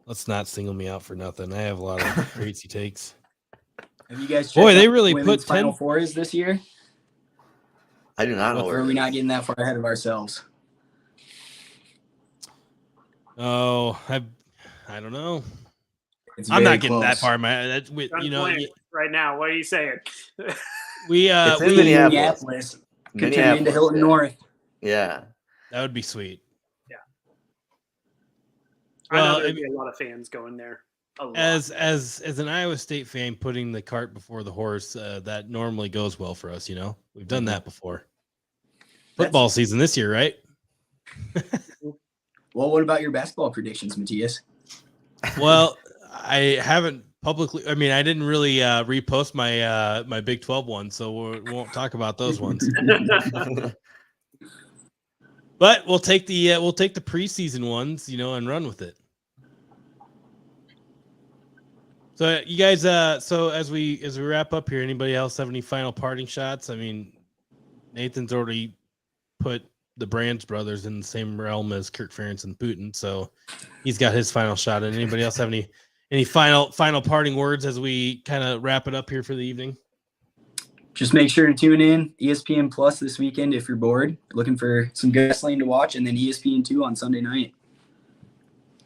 let's not single me out for nothing. I have a lot of crazy takes. Have you guys? Boy, they really put Final Fours this year. I do not know. Or are we not getting that far ahead of ourselves? Oh, I don't know. I'm not getting that far. Right now, what are you saying? It's in Minneapolis. Could turn into Hilton North. Yeah, that would be sweet. Yeah. Well, I know there'd be a lot of fans going there. As an Iowa State fan, putting the cart before the horse, that normally goes well for us. We've done that before. Football season this year, right? Well, what about your basketball predictions, Matthias? Well, I haven't publicly. I mean, I didn't really repost my Big 12 one, so we won't talk about those ones. But we'll take the preseason ones, and run with it. So you guys, so as we wrap up here, anybody else have any final parting shots? I mean, Nathan's already put the Brands brothers in the same realm as Kirk Ferentz and Putin, so he's got his final shot. And anybody else have any final parting words as we kind of wrap it up here for the evening? Just make sure to tune in ESPN Plus this weekend if you're bored, looking for some good wrestling to watch, and then ESPN2 on Sunday night.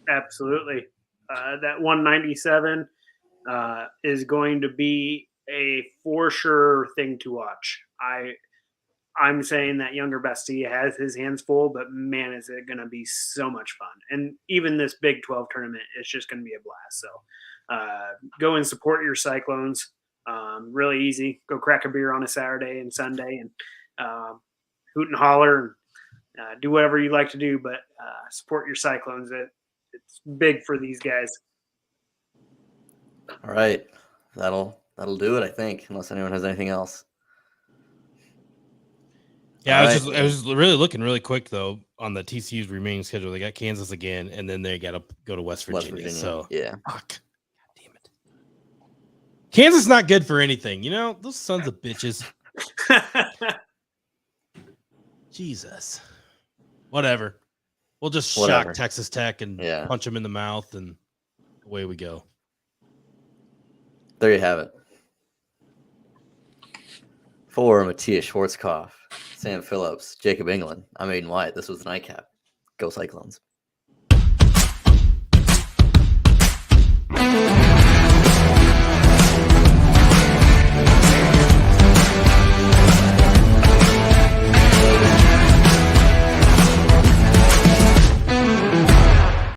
Absolutely. That 197 is going to be a for sure thing to watch. I'm saying that younger Bestie has his hands full, but man, is it going to be so much fun. And even this Big 12 tournament is just going to be a blast. So go and support your Cyclones. Really easy. Go crack a beer on a Saturday and Sunday and hoot and holler and do whatever you like to do, but support your Cyclones. It's big for these guys. All right. That'll do it, I think, unless anyone has anything else. Yeah, I was really looking really quick though on the TCU's remaining schedule. They got Kansas again, and then they got to go to West Virginia. So yeah, fuck, God damn it. Kansas is not good for anything, those sons of bitches. Jesus, whatever. We'll just shock Texas Tech and punch them in the mouth, and away we go. There you have it. For Matthias Schwarzkopf, Sam Phillips, Jacob England, I'm Aiden Wyatt. This was the Nightcap. Go Cyclones.